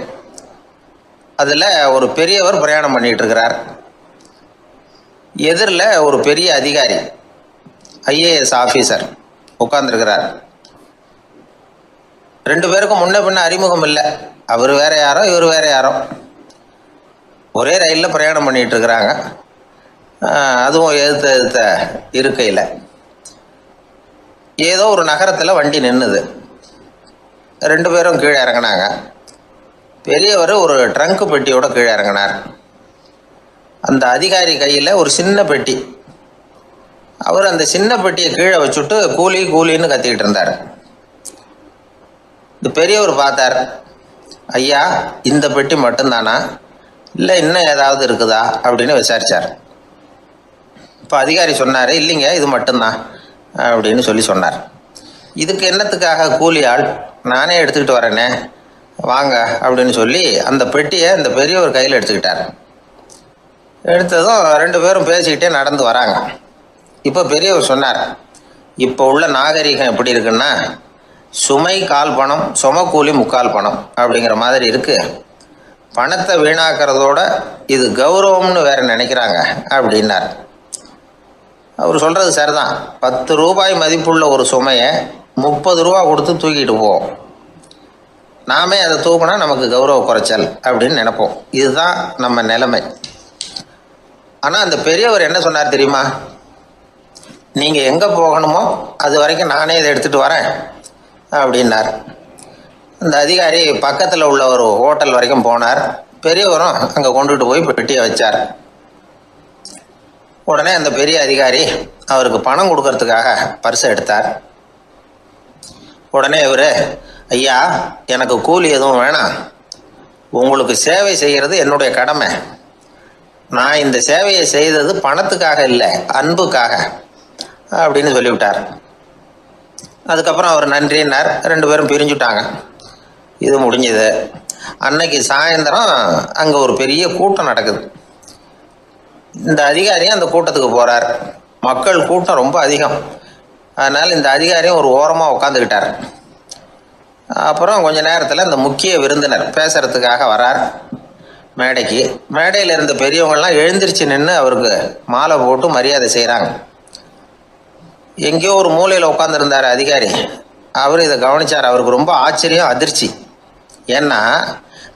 அதில் ஒரு பெரியவர் பிரயாணம் பண்ணிகிட்டு இருக்கிறார். எதிரில் ஒரு பெரிய அதிகாரி, IAS ஆஃபீஸர் உட்காந்துருக்கிறார். 2 பேருக்கும் முன்ன பின்ன அறிமுகம் இல்லை. அவர் வேற யாரோ, இவர் வேற யாரோ. ஒரே ரயிலில் பிரயாணம் பண்ணிகிட்டு இருக்கிறாங்க. அதுவும் எதிர்த்த இருக்கையில். ஏதோ ஒரு நகரத்தில் வண்டி நின்றுது. 2 பேரும் கீழே இறங்கினாங்க. பெரியவர் ஒரு ட்ரங்க் பெட்டியோட கீழே இறங்கினார். அந்த அதிகாரி கையில் ஒரு சின்ன பெட்டி. அவர் அந்த சின்ன பெட்டியை கீழே வச்சுட்டு கூலி கூலின்னு கத்திக்கிட்டு இருந்தார். இந்த பெரியவர் பார்த்தார், ஐயா, இந்த பெட்டி மட்டும்தானா, இல்லை இன்னும் ஏதாவது இருக்குதா அப்படின்னு விசாரித்தார். இப்போ அதிகாரி சொன்னார், இல்லைங்க, இது மட்டும்தான் அப்படின்னு சொன்னார். இதுக்கு என்னத்துக்காக கூலி ஆள், நானே எடுத்துக்கிட்டு வரேனே, வாங்க அப்படின்னு சொல்லி அந்த பெட்டியை இந்த பெரியவர் கையில் எடுத்துக்கிட்டார். எடுத்ததும் 2 பேரும் பேசிக்கிட்டே நடந்து வராங்க. இப்போ பெரியவர் சொன்னார், இப்போ உள்ள நாகரிகம் எப்படி இருக்குன்னா, சுமை கால் பணம், சுமக்கூலி முக்கால் பணம் அப்படிங்கிற மாதிரி இருக்குது. பணத்தை வீணாக்கிறதோட இது கௌரவம்னு வேற நினைக்கிறாங்க அப்படின்னார். அவர் சொல்கிறது சரிதான். 10 ரூபாய் மதிப்புள்ள ஒரு சுமையை 30 ரூபா கொடுத்து தூக்கிட்டு போவோம். நாமே அதை தூக்கினா நமக்கு கௌரவ குறைச்சல் அப்படின்னு நினைப்போம். இதுதான் நம்ம நிலைமை. ஆனால் அந்த பெரியவர் என்ன சொன்னார் தெரியுமா, நீங்கள் எங்கே போகணுமோ அது வரைக்கும் நானே இதை எடுத்துகிட்டு வரேன் அப்படின்னார். அந்த அதிகாரி பக்கத்தில் உள்ள ஒரு ஹோட்டல் வரைக்கும் போனார். பெரியவரும் அங்கே கொண்டுட்டு போய் பெட்டியை வச்சார். உடனே அந்த பெரிய அதிகாரி அவருக்கு பணம் கொடுக்கறதுக்காக பர்ஸை எடுத்தார். உடனே இவர், ஐயா, எனக்கு கூலி எதுவும் வேணாம், உங்களுக்கு சேவை செய்கிறது என்னுடைய கடமை, நான் இந்த சேவையை செய்தது பணத்துக்காக இல்லை, அன்புக்காக அப்படின்னு சொல்லிவிட்டார். அதுக்கப்புறம் அவர் நன்றின்னார். 2 பேரும் பிரிஞ்சுட்டாங்க. இது முடிஞ்சது. அன்னைக்கு சாயந்தரம் அங்கே ஒரு பெரிய கூட்டம் நடக்குது. இந்த அதிகாரியும் அந்த கூட்டத்துக்கு போகிறார். மக்கள் கூட்டம் ரொம்ப அதிகம். அதனால் இந்த அதிகாரியும் ஒரு ஓரமாக உட்காந்துக்கிட்டார். அப்புறம் கொஞ்ச நேரத்தில் இந்த முக்கிய விருந்தினர் பேசுகிறதுக்காக வரார் மேடைக்கு. மேடையில் இருந்த பெரியவங்கள்லாம் எழுந்திரிச்சு நின்று அவருக்கு மாலை போட்டு மரியாதை செய்கிறாங்க. எங்கேயோ ஒரு மூலையில் உட்காந்துருந்தார் அதிகாரி. அவர் இதை கவனித்தார். அவருக்கு ரொம்ப ஆச்சரியம், அதிர்ச்சி. ஏன்னா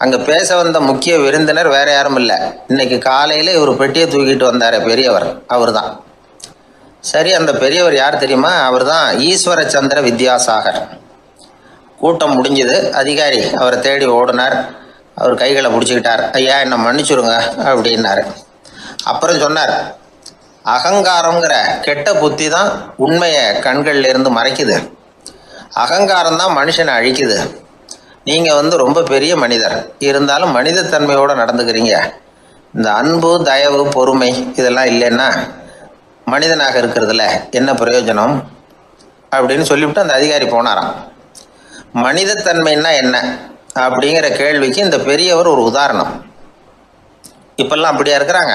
அங்கே பேச வந்த முக்கிய விருந்தினர் வேற யாரும் இல்லை, இன்னைக்கு காலையில் இவர் பெட்டியை தூக்கிட்டு வந்தார் பெரியவர், அவர் தான். சரி, அந்த பெரியவர் யார் தெரியுமா? அவர் தான் ஈஸ்வர சந்திர வித்யாசாகர். கூட்டம் முடிஞ்சது. அதிகாரி அவரை தேடி ஓடினார். அவர் கைகளை பிடிச்சிக்கிட்டார். ஐயா, என்னை மன்னிச்சுடுங்க அப்படின்னாரு. அப்புறம் சொன்னார், அகங்காரங்கிற கெட்ட புத்தி தான் உண்மையை கண்கள்ல இருந்து மறைக்குது. அகங்காரம் தான் மனுஷனை அழிக்குது. நீங்கள் ரொம்ப பெரிய மனிதர், இருந்தாலும் மனிதத்தன்மையோடு நடந்துக்கிறீங்க. இந்த அன்பு, தயவு, பொறுமை இதெல்லாம் இல்லைன்னா மனிதனாக இருக்கிறதுல என்ன பிரயோஜனம் அப்படின்னு சொல்லிவிட்டு அந்த அதிகாரி போனாராம். மனிதத்தன்மைன்னா என்ன அப்படிங்கிற கேள்விக்கு இந்த பெரியவர் ஒரு உதாரணம். இப்பெல்லாம் அப்படியா இருக்கிறாங்க?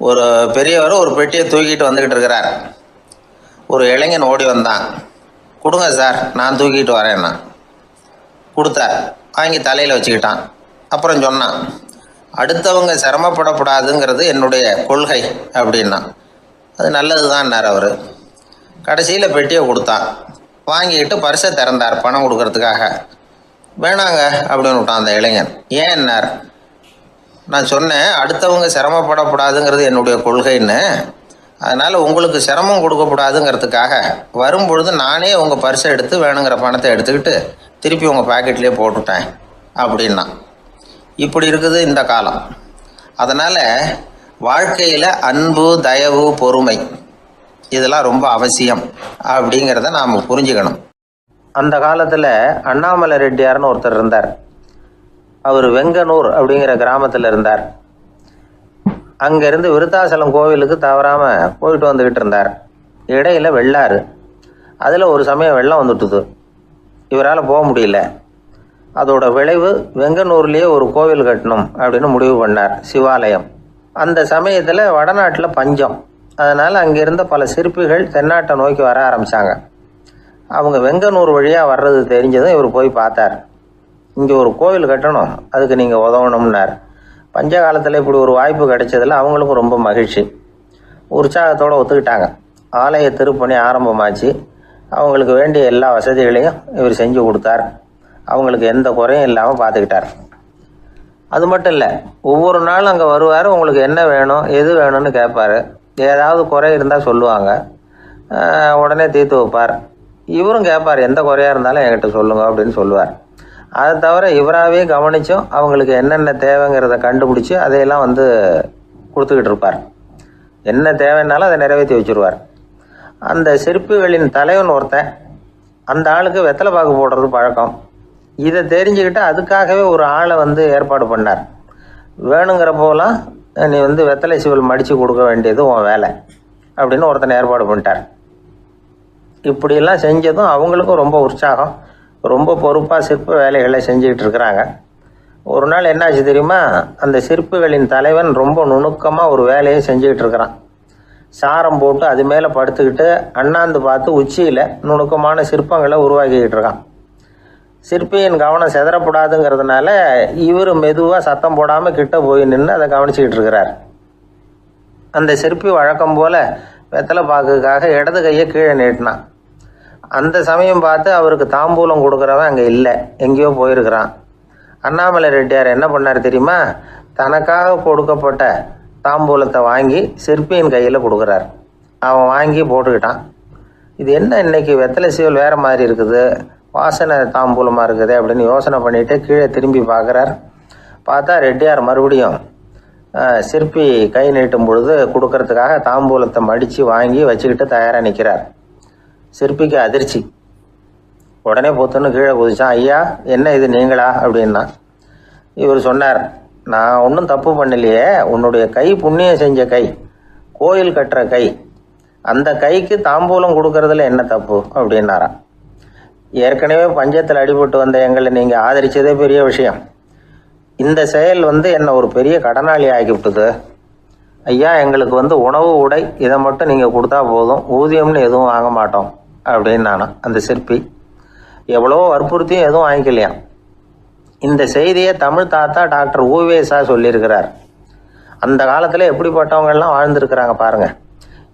ஒரு பெரியவர் ஒரு பெட்டியை தூக்கிட்டு வந்துக்கிட்டு இருக்கிறார். ஒரு இளைஞன் ஓடி வந்தான். கொடுங்க சார், நான் தூக்கிட்டு வரேன்னா. கொடுத்தார். வாங்கி தலையில் வச்சுக்கிட்டான். அப்புறம் சொன்னான், அடுத்தவங்க சிரமப்படக்கூடாதுங்கிறது என்னுடைய கொள்கை அப்படின்னா. அது நல்லது தான்னார் அவர். கடைசியில் பெட்டியை கொடுத்தான். வாங்கிக்கிட்டு பர்ஸை திறந்தார் பணம் கொடுக்கறதுக்காக. வேணாங்க அப்படின்னு விட்டான் அந்த இளைஞன். ஏன்னார். நான் சொன்னேன், அடுத்தவங்க சிரமப்படக்கூடாதுங்கிறது என்னுடைய கொள்கைன்னு. அதனால் உங்களுக்கு சிரமம் கொடுக்கக்கூடாதுங்கிறதுக்காக வரும்பொழுது நானே உங்கள் பர்ஸை எடுத்து வேணுங்கிற பணத்தை எடுத்துக்கிட்டு திருப்பி உங்கள் பாக்கெட்லேயே போட்டுட்டேன் அப்படின்னா. இப்படி இருக்குது இந்த காலம். அதனால் வாழ்க்கையில் அன்பு, தயவு, பொறுமை இதெல்லாம் ரொம்ப அவசியம் அப்படிங்கிறத நாம் புரிஞ்சுக்கணும். அந்த காலத்தில் அண்ணாமலை ரெட்டியார்னு ஒருத்தர் இருந்தார். அவர் வெங்கனூர் அப்படிங்கிற கிராமத்தில் இருந்தார். அங்கேருந்து விருத்தாசலம் கோவிலுக்கு தவறாமல் போயிட்டு வந்துக்கிட்டு இருந்தார். இடையில் வெள்ளாறு. அதில் ஒரு சமயம் வெள்ளம் வந்துட்டுது. இவரால் போக முடியல. அதோட விளைவு வெங்கனூர்லேயே ஒரு கோவில் கட்டணும் அப்படின்னு முடிவு பண்ணார், சிவாலயம். அந்த சமயத்தில் வடநாட்டில் பஞ்சம். அதனால் அங்கே இருந்த பல சிற்பிகள் தென்னாட்டை நோக்கி வர ஆரம்பித்தாங்க. அவங்க வெங்கனூர் வழியாக வர்றது தெரிஞ்சதும் இவர் போய் பார்த்தார். இங்கே ஒரு கோவில் கட்டணும், அதுக்கு நீங்கள் உதவணும்னார். பஞ்ச காலத்தில் இப்படி ஒரு வாய்ப்பு கிடைச்சதில் அவங்களுக்கும் ரொம்ப மகிழ்ச்சி. உற்சாகத்தோடு ஒத்துக்கிட்டாங்க. ஆலய திருப்பணி ஆரம்பமாச்சு. அவங்களுக்கு வேண்டிய எல்லா வசதிகளையும் இவர் செஞ்சு கொடுத்தார். அவங்களுக்கு எந்த குறையும் இல்லாமல் பார்த்துக்கிட்டார். அது மட்டும் இல்லை, ஒவ்வொரு நாளும் அங்கே வருவார். உங்களுக்கு என்ன வேணும், எது வேணும்னு கேட்பார். ஏதாவது குறை இருந்தால் சொல்லுவாங்க, உடனே தீர்த்து வைப்பார். இவரும் கேட்பார், எந்த குறையாக இருந்தாலும் என்கிட்ட சொல்லுங்க அப்படின்னு சொல்லுவார். அதை தவிர இவராகவே கவனித்தும் அவங்களுக்கு என்னென்ன தேவைங்கிறத கண்டுபிடிச்சி அதையெல்லாம் கொடுத்துக்கிட்டு இருப்பார். என்ன தேவைன்னாலும் அதை நிறைவேற்றி வச்சுருவார். அந்த சிற்பிகளின் தலைவன் ஒருத்தன், அந்த ஆளுக்கு வெத்தலை பாக்கு போடுறது பழக்கம். இதை தெரிஞ்சுக்கிட்டு அதுக்காகவே ஒரு ஆளை ஏற்பாடு பண்ணார். வேணுங்கிறப்போலாம் நீ வெத்தலை சிவல் மடித்து கொடுக்க வேண்டியது உன் வேலை அப்படின்னு ஒருத்தனை ஏற்பாடு பண்ணிட்டார். இப்படியெல்லாம் செஞ்சதும் அவங்களுக்கும் ரொம்ப உற்சாகம். ரொம்ப பொறுப்பாக சிற்ப வேலைகளை செஞ்சுக்கிட்டு இருக்கிறாங்க. ஒரு நாள் என்னாச்சு தெரியுமா? அந்த சிற்பிகளின் தலைவன் ரொம்ப நுணுக்கமாக ஒரு வேலையை செஞ்சுக்கிட்டு இருக்கிறான். சாரம் போட்டு அது மேலே படுத்துக்கிட்டு அண்ணாந்து பார்த்து உச்சியில் நுணுக்கமான சிற்பங்களை உருவாக்கிக்கிட்டு இருக்கான். சிற்பியின் கவனம் செதறப்படாதுங்கிறதுனால இவர் மெதுவாக சத்தம் போடாமல் கிட்ட போய் நின்று அதை கவனிச்சிக்கிட்டு இருக்கிறார். அந்த சிற்பி வழக்கம் போல் வெத்தலை பாக்குக்காக இடது கையை கீழே நீட்டினான். அந்த சமயம் பார்த்து அவருக்கு தாம்பூலம் கொடுக்குறவன் அங்கே இல்லை, எங்கேயோ போயிருக்கிறான். அண்ணாமலை ரெட்டியார் என்ன பண்ணார் தெரியுமா? தனக்காக கொடுக்கப்பட்ட தாம்பூலத்தை வாங்கி சிற்பியின் கையில் கொடுக்குறார். அவன் வாங்கி போட்டுக்கிட்டான். இது என்ன இன்னைக்கு வெத்தலை சீவல் வேறு மாதிரி இருக்குது, வாசனை தாம்பூலமாக இருக்குது அப்படின்னு யோசனை பண்ணிவிட்டு கீழே திரும்பி பார்க்குறார். பார்த்தா ரெட்டியார் மறுபடியும் சிற்பி கை நீட்டும் பொழுது கொடுக்கறதுக்காக தாம்பூலத்தை மடித்து வாங்கி வச்சுக்கிட்டு தயாராக நிற்கிறார். சிற்பிக்கு அதிர்ச்சி. உடனே பொத்துன்னு கீழே குதிச்சான். ஐயா, என்ன இது நீங்களா அப்படின்னா. இவர் சொன்னார், நான் ஒன்றும் தப்பு பண்ணலையே, உன்னுடைய கை புண்ணியம் செஞ்ச கை, கோயில் கட்டுற கை, அந்த கைக்கு தாம்பூலம் கொடுக்கறதுல என்ன தப்பு அப்படின்னாராம். ஏற்கனவே பஞ்சத்தில் அடிபட்டு வந்த எங்களை நீங்கள் ஆதரித்ததே பெரிய விஷயம். இந்த செயல் என்னை ஒரு பெரிய கடனாளி ஆகிவிட்டது. ஐயா, எங்களுக்கு உணவு, உடை இதை மட்டும் நீங்கள் கொடுத்தா போதும், ஊதியம்னு எதுவும் வாங்க மாட்டோம் அப்படின்னு நானும். அந்த சிற்பி எவ்வளோ வற்புறுத்தியும் எதுவும் வாங்கிக்கலையாம். இந்த செய்தியை தமிழ் தாத்தா டாக்டர் ஊவேசா சொல்லியிருக்கிறார். அந்த காலத்தில் எப்படிப்பட்டவங்கெல்லாம் வாழ்ந்துருக்கிறாங்க பாருங்கள்.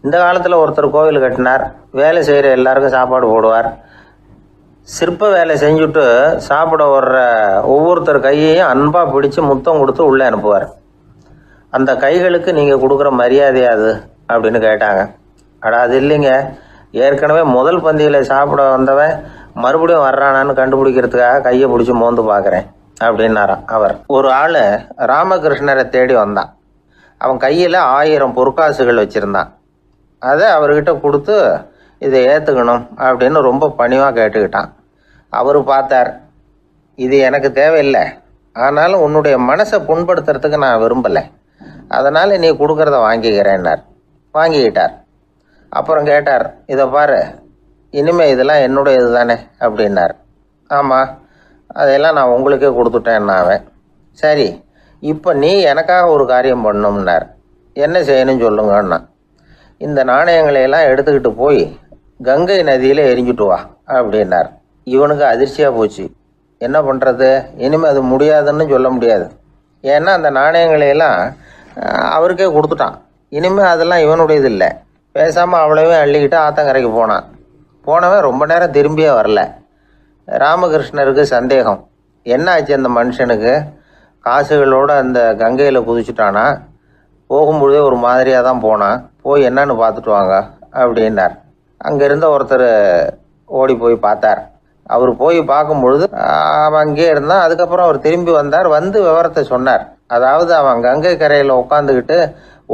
இந்த காலத்தில் ஒருத்தர் கோவில் கட்டினார், வேலை செய்கிற எல்லாருக்கும் சாப்பாடு போடுவார். சிற்ப வேலை செஞ்சுட்டு சாப்பிட வர்ற ஒவ்வொருத்தர் கையையும் அன்பாக பிடிச்சி முத்தம் கொடுத்து உள்ளே அனுப்புவார். அந்த கைகளுக்கு நீங்கள் கொடுக்குற மரியாதையாது அப்படின்னு கேட்டாங்க. அது இல்லைங்க, ஏற்கனவே முதல் பந்தியில் சாப்பிட வந்தவன் மறுபடியும் வர்றானான்னு கண்டுபிடிக்கிறதுக்காக கையை பிடிச்சி மோந்து பார்க்குறேன் அப்படின்னாராம் அவர். ஒரு ஆள் ராமகிருஷ்ணரை தேடி வந்தான். அவன் கையில் 1000 பொற்காசுகள் வச்சுருந்தான். அதை அவர்கிட்ட கொடுத்து இதை ஏற்றுக்கணும் அப்படின்னு ரொம்ப பணிவாக கேட்டுக்கிட்டான். அவர் பார்த்தார், இது எனக்கு தேவையில்லை, ஆனாலும் உன்னுடைய மனசை புண்படுத்துறதுக்கு நான் விரும்பலை, அதனால் நீ கொடுக்குறத வாங்கிக்கிறேன்னார். வாங்கிக்கிட்டார். அப்புறம் கேட்டார், இதை பாரு, இனிமேல் இதெல்லாம் என்னுடைய இது தானே அப்படின்னார். ஆமாம், அதையெல்லாம் நான் உங்களுக்கே கொடுத்துட்டேன்னா அவன். சரி, இப்போ நீ எனக்காக ஒரு காரியம் பண்ணணும்னார். என்ன செய்யணும்னு சொல்லுங்கன்னா, இந்த நாணயங்களையெல்லாம் எடுத்துக்கிட்டு போய் கங்கை நதியில் எரிஞ்சுட்டு வா அப்படின்னார். இவனுக்கு அதிர்ச்சியாக போச்சு. என்ன பண்ணுறது, இனிமேல் அது முடியாதுன்னு சொல்ல முடியாது. ஏன்னா அந்த நாணயங்களையெல்லாம் அவருக்கே கொடுத்துட்டான். இனிமேல் அதெல்லாம் இவனுடையது இல்லை. பேசாமல் அவ்வளோவே அள்ளிக்கிட்டு ஆத்தங்கரைக்கு போனான். போனவன் ரொம்ப நேரம் திரும்பியே வரல. ராமகிருஷ்ணருக்கு சந்தேகம், என்ன ஆச்சு அந்த மனுஷனுக்கு, காசுகளோடு அந்த கங்கையில் குதிச்சுட்டானா, போகும்பொழுதே ஒரு மாதிரியாக தான் போனான், போய் என்னன்னு பார்த்துட்டு வாங்க அப்படின்னார். அங்கே இருந்த ஒருத்தர் ஓடி போய் பார்த்தார். அவர் போய் பார்க்கும்பொழுது அவன் அங்கேயே இருந்தான். அதுக்கப்புறம் அவர் திரும்பி வந்தார். வந்து விவரத்தை சொன்னார். அதாவது அவன் கங்கை கரையில் உட்காந்துக்கிட்டு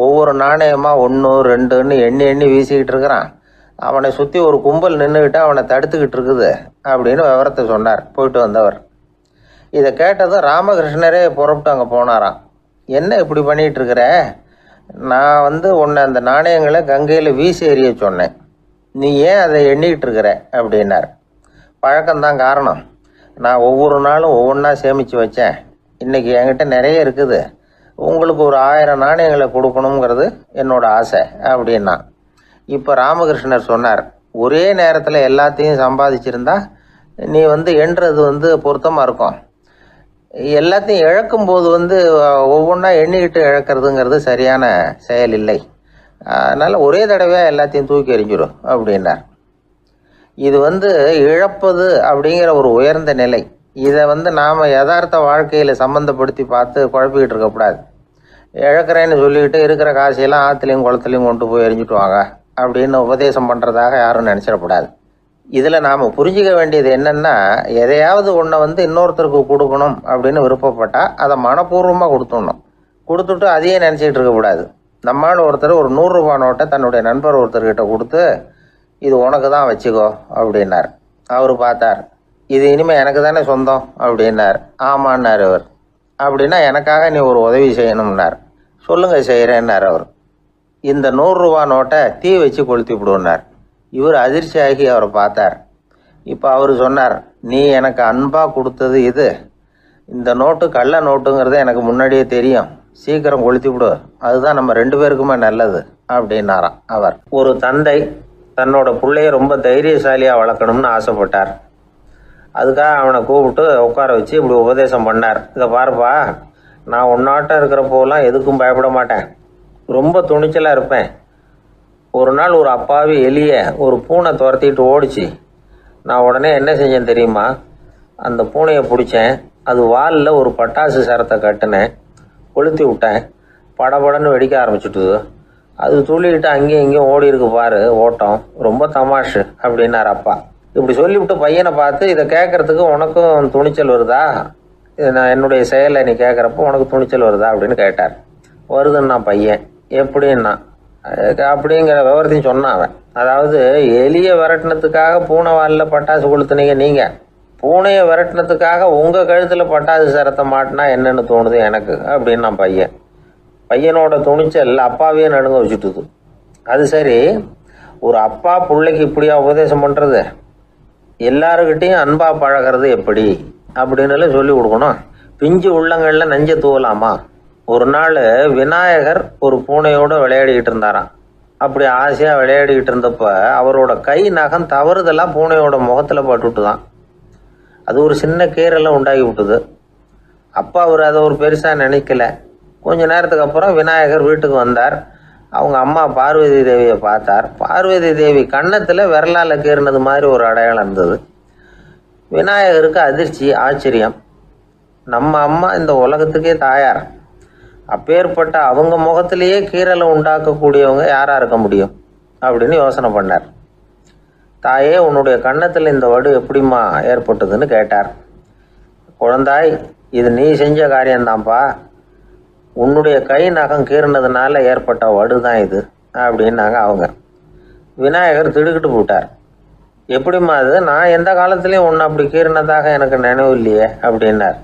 ஒவ்வொரு நாணயமாக 1 2ன்னு எண்ணி எண்ணி வீசிக்கிட்டு இருக்கிறான். அவனை சுற்றி ஒரு கும்பல் நின்றுக்கிட்டு அவனை தடுத்துக்கிட்டு இருக்குது அப்படின்னு விவரத்தை சொன்னார் போயிட்டு வந்தவர். இதை கேட்டதும் ராமகிருஷ்ணரே புறப்பட்டு அங்கே போனாராம். என்ன இப்படி பண்ணிகிட்டு இருக்கிற, நான் உன்னை அந்த நாணயங்களை கங்கையில் வீசி எறிய சொன்னேன், நீ ஏன் அதை எண்ணிக்கிட்டு இருக்கிற அப்படின்னார். பழக்கம்தான் காரணம், நான் ஒவ்வொரு நாளும் ஒவ்வொன்றா சேமித்து வச்சேன். இன்றைக்கி என்கிட்ட நிறைய இருக்குது, உங்களுக்கு ஒரு 1000 நாணயங்களை கொடுக்கணுங்கிறது என்னோட ஆசை அப்படின்னா. இப்போ ராமகிருஷ்ணர் சொன்னார், ஒரே நேரத்தில் எல்லாத்தையும் சம்பாதிச்சிருந்தா நீ எண்ணுறது பொருத்தமாக இருக்கும். எல்லாத்தையும் இழக்கும்போது ஒவ்வொன்றா எண்ணிக்கிட்டு இழக்கிறதுங்கிறது சரியான செயல் இல்லை. அதனால் ஒரே தடவையாக எல்லாத்தையும் தூக்கி எறிஞ்சிடும் அப்படின்னார். இது இழப்பது அப்படிங்கிற ஒரு உயர்ந்த நிலை. இதை நாம் யதார்த்த வாழ்க்கையில் சம்மந்தப்படுத்தி பார்த்து குழப்பிக்கிட்டு இருக்கக்கூடாது. இழக்கிறேன்னு சொல்லிக்கிட்டு இருக்கிற காசையெல்லாம் ஆற்றுலையும் குளத்துலையும் கொண்டு போய் எரிஞ்சிட்டு வாங்க அப்படின்னு உபதேசம் பண்ணுறதாக யாரும் நினச்சிடக்கூடாது. இதில் நாம் புரிஞ்சிக்க வேண்டியது என்னென்னா, எதையாவது ஒன்றை இன்னொருத்தருக்கு கொடுக்கணும் அப்படின்னு விருப்பப்பட்டால் அதை மனப்பூர்வமாக கொடுத்துடணும். கொடுத்துட்டு அதையே நினச்சிக்கிட்டு இருக்கக்கூடாது. நம்மால் ஒருத்தர் ஒரு 100 ரூபா நோட்டை தன்னுடைய நண்பர் ஒருத்தர்கிட்ட கொடுத்து, இது உனக்கு தான் வச்சுக்கோ அப்படின்னார். அவர் பார்த்தார், இது இனிமேல் எனக்கு தானே சொந்தம் அப்படின்னார். ஆமான்னார் அவர். அப்படின்னா எனக்காக நீ ஒரு உதவி செய்யணும்னார். சொல்லுங்கள் செய்கிறேன்னார் அவர். இந்த 100 ரூபா நோட்டை தீ வச்சு கொளுத்தி விடுனார். இவர் அதிர்ச்சியாகி அவரை பார்த்தார். இப்போ அவர் சொன்னார், நீ எனக்கு அன்பாக கொடுத்தது இது, இந்த நோட்டு கள்ள நோட்டுங்கிறது எனக்கு முன்னாடியே தெரியும், சீக்கிரம் கொளுத்தி விடு, அதுதான் நம்ம 2 பேருக்குமே நல்லது அப்படின்னாராம் அவர். ஒரு தந்தை தன்னோட பிள்ளைய ரொம்ப தைரியசாலியாக வளர்க்கணும்னு ஆசைப்பட்டார். அதுக்காக அவனை கூப்பிட்டு உட்கார வச்சு இப்படி உபதேசம் பண்ணார். இதை பாருப்பா, நான் உன்னாட்டம் இருக்கிறப்போலாம் எதுக்கும் பயப்பட மாட்டேன், ரொம்ப துணிச்சலாக இருப்பேன். ஒரு நாள் ஒரு அப்பாவி எலிய ஒரு பூனை துரத்திட்டு ஓடிச்சு. நான் உடனே என்ன செஞ்சேன் தெரியுமா, அந்த பூனையை பிடிச்சேன், அது வாலில் ஒரு பட்டாசு சரத்தை கட்டினேன், கொளுத்தி விட்டேன், படபடன்னு வெடிக்க ஆரம்பிச்சுட்டுது. அது துள்ளிக்கிட்டு அங்கேயும் இங்கேயும் ஓடி இருக்கு பாரு ஓட்டம், ரொம்ப தமாஷு அப்படின்னார் அப்பா. இப்படி சொல்லிவிட்டு பையனை பார்த்து, இதை கேட்கறதுக்கு உனக்கும் துணிச்சல் வருதா, நான் என்னுடைய செயலை நீ கேட்குறப்போ உனக்கு துணிச்சல் வருதா அப்படின்னு கேட்டார். வருதுன்னா பையன். எப்படின்னா அப்படிங்கிற விவரத்தையும் சொன்னான் அவன். அதாவது எலியை விரட்டினத்துக்காக பூனை வாலில் பட்டாசு கொளுத்துனீங்க நீங்கள், பூனையை விரட்டினத்துக்காக உங்கள் கழுத்தில் பட்டாசு சரத்தை மாட்டினா என்னென்னு தோணுது எனக்கு அப்படின்னா பையன். பையனோட துணிச்சல் அப்பாவையே நடுங்க வச்சுட்டுது. அது சரி, ஒரு அப்பா பிள்ளைக்கு இப்படியா உபதேசம் பண்ணுறது, எல்லாருக்கிட்டையும் அன்பா பழகிறது எப்படி அப்படின்னு சொல்லி கொடுக்கணும். பிஞ்சு உள்ளங்களில் நஞ்சை தூவலாமா? ஒரு நாள் விநாயகர் ஒரு பூனையோடு விளையாடிக்கிட்டு இருந்தாராம். அப்படி ஆசையாக விளையாடிக்கிட்டு இருந்தப்ப அவரோட கை நகம் தவறுதெல்லாம் பூனையோட முகத்தில் பட்டுட்டு தான் அது ஒரு சின்ன கீரெல்லாம் உண்டாகி விட்டுது. அப்பா அவர் அதை ஒரு பெருசாக நினைக்கல. கொஞ்ச நேரத்துக்கு அப்புறம் விநாயகர் வீட்டுக்கு வந்தார். அவங்க அம்மா பார்வதி தேவியை பார்த்தார். பார்வதி தேவி கன்னத்தில் விரலால் கீறினது மாதிரி ஒரு அடையாளம் இருந்தது. விநாயகருக்கு அதிர்ச்சி, ஆச்சரியம். நம்ம அம்மா இந்த உலகத்துக்கே தாயார், அப்பேற்பட்ட அவங்க முகத்திலேயே கீறலை உண்டாக்கக்கூடியவங்க யாராக இருக்க முடியும் அப்படின்னு யோசனை பண்ணார். தாயே, உன்னுடைய கன்னத்தில் இந்த வடு எப்படிம்மா ஏற்பட்டதுன்னு கேட்டார். குழந்தாய், இது நீ செஞ்ச காரியம்தான்ப்பா, உன்னுடைய கை நகம் கீறினதுனால ஏற்பட்ட வடு தான் இது அப்படின்னாங்க அவங்க. விநாயகர் திடுக்கிட்டு போட்டார். எப்படிம்மா அது, நான் எந்த காலத்துலேயும் ஒன்று அப்படி கீறினதாக எனக்கு நினைவு இல்லையே அப்படின்னார்.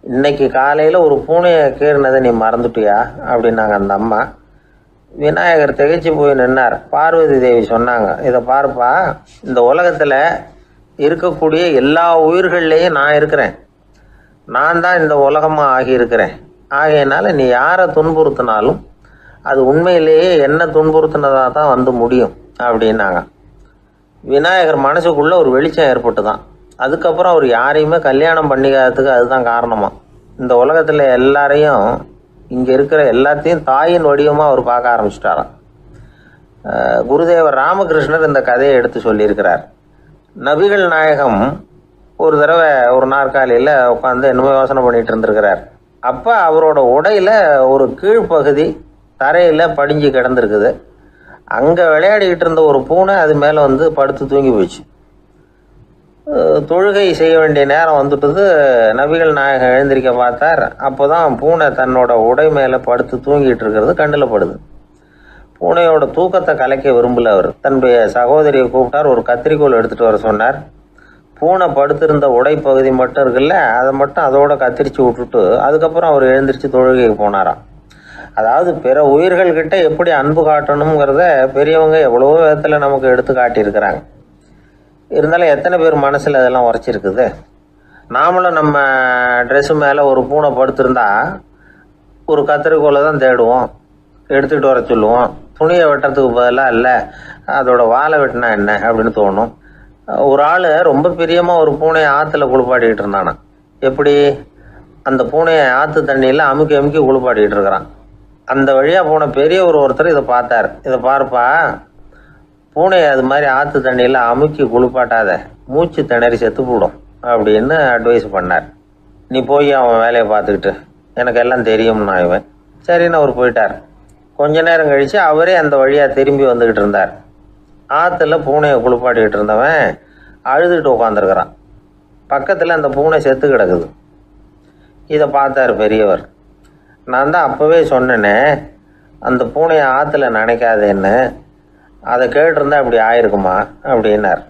இன்னைக்கு காலையில் ஒரு பூனையை கீறினதை நீ மறந்துட்டியா அப்படின்னாங்க அந்த அம்மா. விநாயகர் திகைச்சு போய் நின்னார். பார்வதி தேவி சொன்னாங்க, இதை பாருப்பா, இந்த உலகத்தில் இருக்கக்கூடிய எல்லா உயிர்கள்லேயும் நான் இருக்கிறேன், நான் தான் இந்த உலகமாக ஆகியிருக்கிறேன். ஆகையினால நீ யாரை துன்புறுத்தினாலும் அது உண்மையிலேயே என்ன துன்புறுத்தினதாக தான் முடியும் அப்படின்னாங்க. விநாயகர் மனசுக்குள்ளே ஒரு வெளிச்சம் ஏற்பட்டு தான். அதுக்கப்புறம் அவர் யாரையுமே கல்யாணம் பண்ணிக்காததுக்கு அதுதான் காரணமாக. இந்த உலகத்தில் எல்லாரையும், இங்கே இருக்கிற எல்லாத்தையும் தாயின் வடிவமாக அவர் பார்க்க ஆரம்பிச்சிட்டாராம். குருதேவர் ராமகிருஷ்ணர் இந்த கதையை எடுத்து சொல்லியிருக்கிறார். நபிகள் நாயகம் ஒரு தடவை ஒரு நாற்காலியில் உட்காந்து என்னமோ யோசனை பண்ணிகிட்டு இருந்திருக்கிறார். அப்போ அவரோட உடையில் ஒரு கீழ்ப்பகுதி தரையில் படிஞ்சு கிடந்திருக்குது. அங்கே விளையாடிக்கிட்டு இருந்த ஒரு பூனை அது மேலே வந்து படுத்து தூங்கி போச்சு. தொழுகை செய்ய வேண்டிய நேரம் வந்துட்டது. நபிகள் நாயகம் எழுந்திருக்க பார்த்தார். அப்போ தான் பூனை தன்னோட உடை மேலே படுத்து தூங்கிட்டு இருக்கிறது கண்ணில் படுது. பூனையோட தூக்கத்தை கலைக்க விரும்பல அவர். தன்னுடைய சகோதரியை கூப்பிட்டார். ஒரு கத்திரிக்கோள் எடுத்துகிட்டு வர சொன்னார். பூனை படுத்திருந்த உடை பகுதி மட்டும் இருக்குல்ல, அதை மட்டும் அதோட கத்திரிச்சு விட்டுட்டு அதுக்கப்புறம் அவர் எழுந்திரிச்சு தொழுகைக்கு போனாராம். அதாவது பிற உயிர்கள்கிட்ட எப்படி அன்பு காட்டணுங்கிறத பெரியவங்க எவ்வளோ விதத்தில் நமக்கு எடுத்து காட்டியிருக்கிறாங்க. இருந்தாலும் எத்தனை பேர் மனசில் அதெல்லாம் உரைச்சிருக்குது. நாமளும் நம்ம ட்ரெஸ்ஸு மேலே ஒரு பூனை படுத்திருந்தா ஒரு கத்திரிக்கோலை தான் தேடுவோம், எடுத்துகிட்டு வர சொல்லுவோம். துணியை வெட்டுறதுக்கு பதிலாக இல்லை அதோட வாழை வெட்டினா என்ன அப்படின்னு தோணும். ஒரு ஆள் ரொம்ப பிரியமாக ஒரு பூனையை ஆற்றுல குளிப்பாட்டிக்கிட்டு இருந்தானா. எப்படி? அந்த பூனையை ஆற்று தண்ணியில் அமுக்கி அமுக்கி குளிப்பாட்டிக்கிட்டு இருக்கிறான். அந்த வழியாக போன பெரிய ஒருத்தர் இதை பார்த்தார். இதை பார்ப்பா, பூனையை அது மாதிரி ஆற்று தண்ணியில் அமுக்கி குளிப்பாட்டாத, மூச்சு திணறி செத்து போடும் அப்படின்னு அட்வைஸ் பண்ணார். நீ போய் அவன் வேலையை பார்த்துக்கிட்டு, எனக்கு எல்லாம் தெரியும்னா இவன். சரின்னு அவர் போயிட்டார். கொஞ்ச நேரம் கழித்து அவரே அந்த வழியாக திரும்பி வந்துக்கிட்டு இருந்தார். ஆற்றுல பூனையை குளிப்பாட்டிக்கிட்டு இருந்தவன் அழுதுகிட்டு உட்காந்துருக்கிறான். பக்கத்தில் அந்த பூனை செத்து கிடக்குது. இதை பார்த்தார் பெரியவர். நான் தான் அப்போவே சொன்னேனே அந்த பூனையை ஆற்றுல நினைக்காதேன்னு, அதை கேட்டிருந்தா இப்படி ஆயிருக்குமா அப்படின்னார்.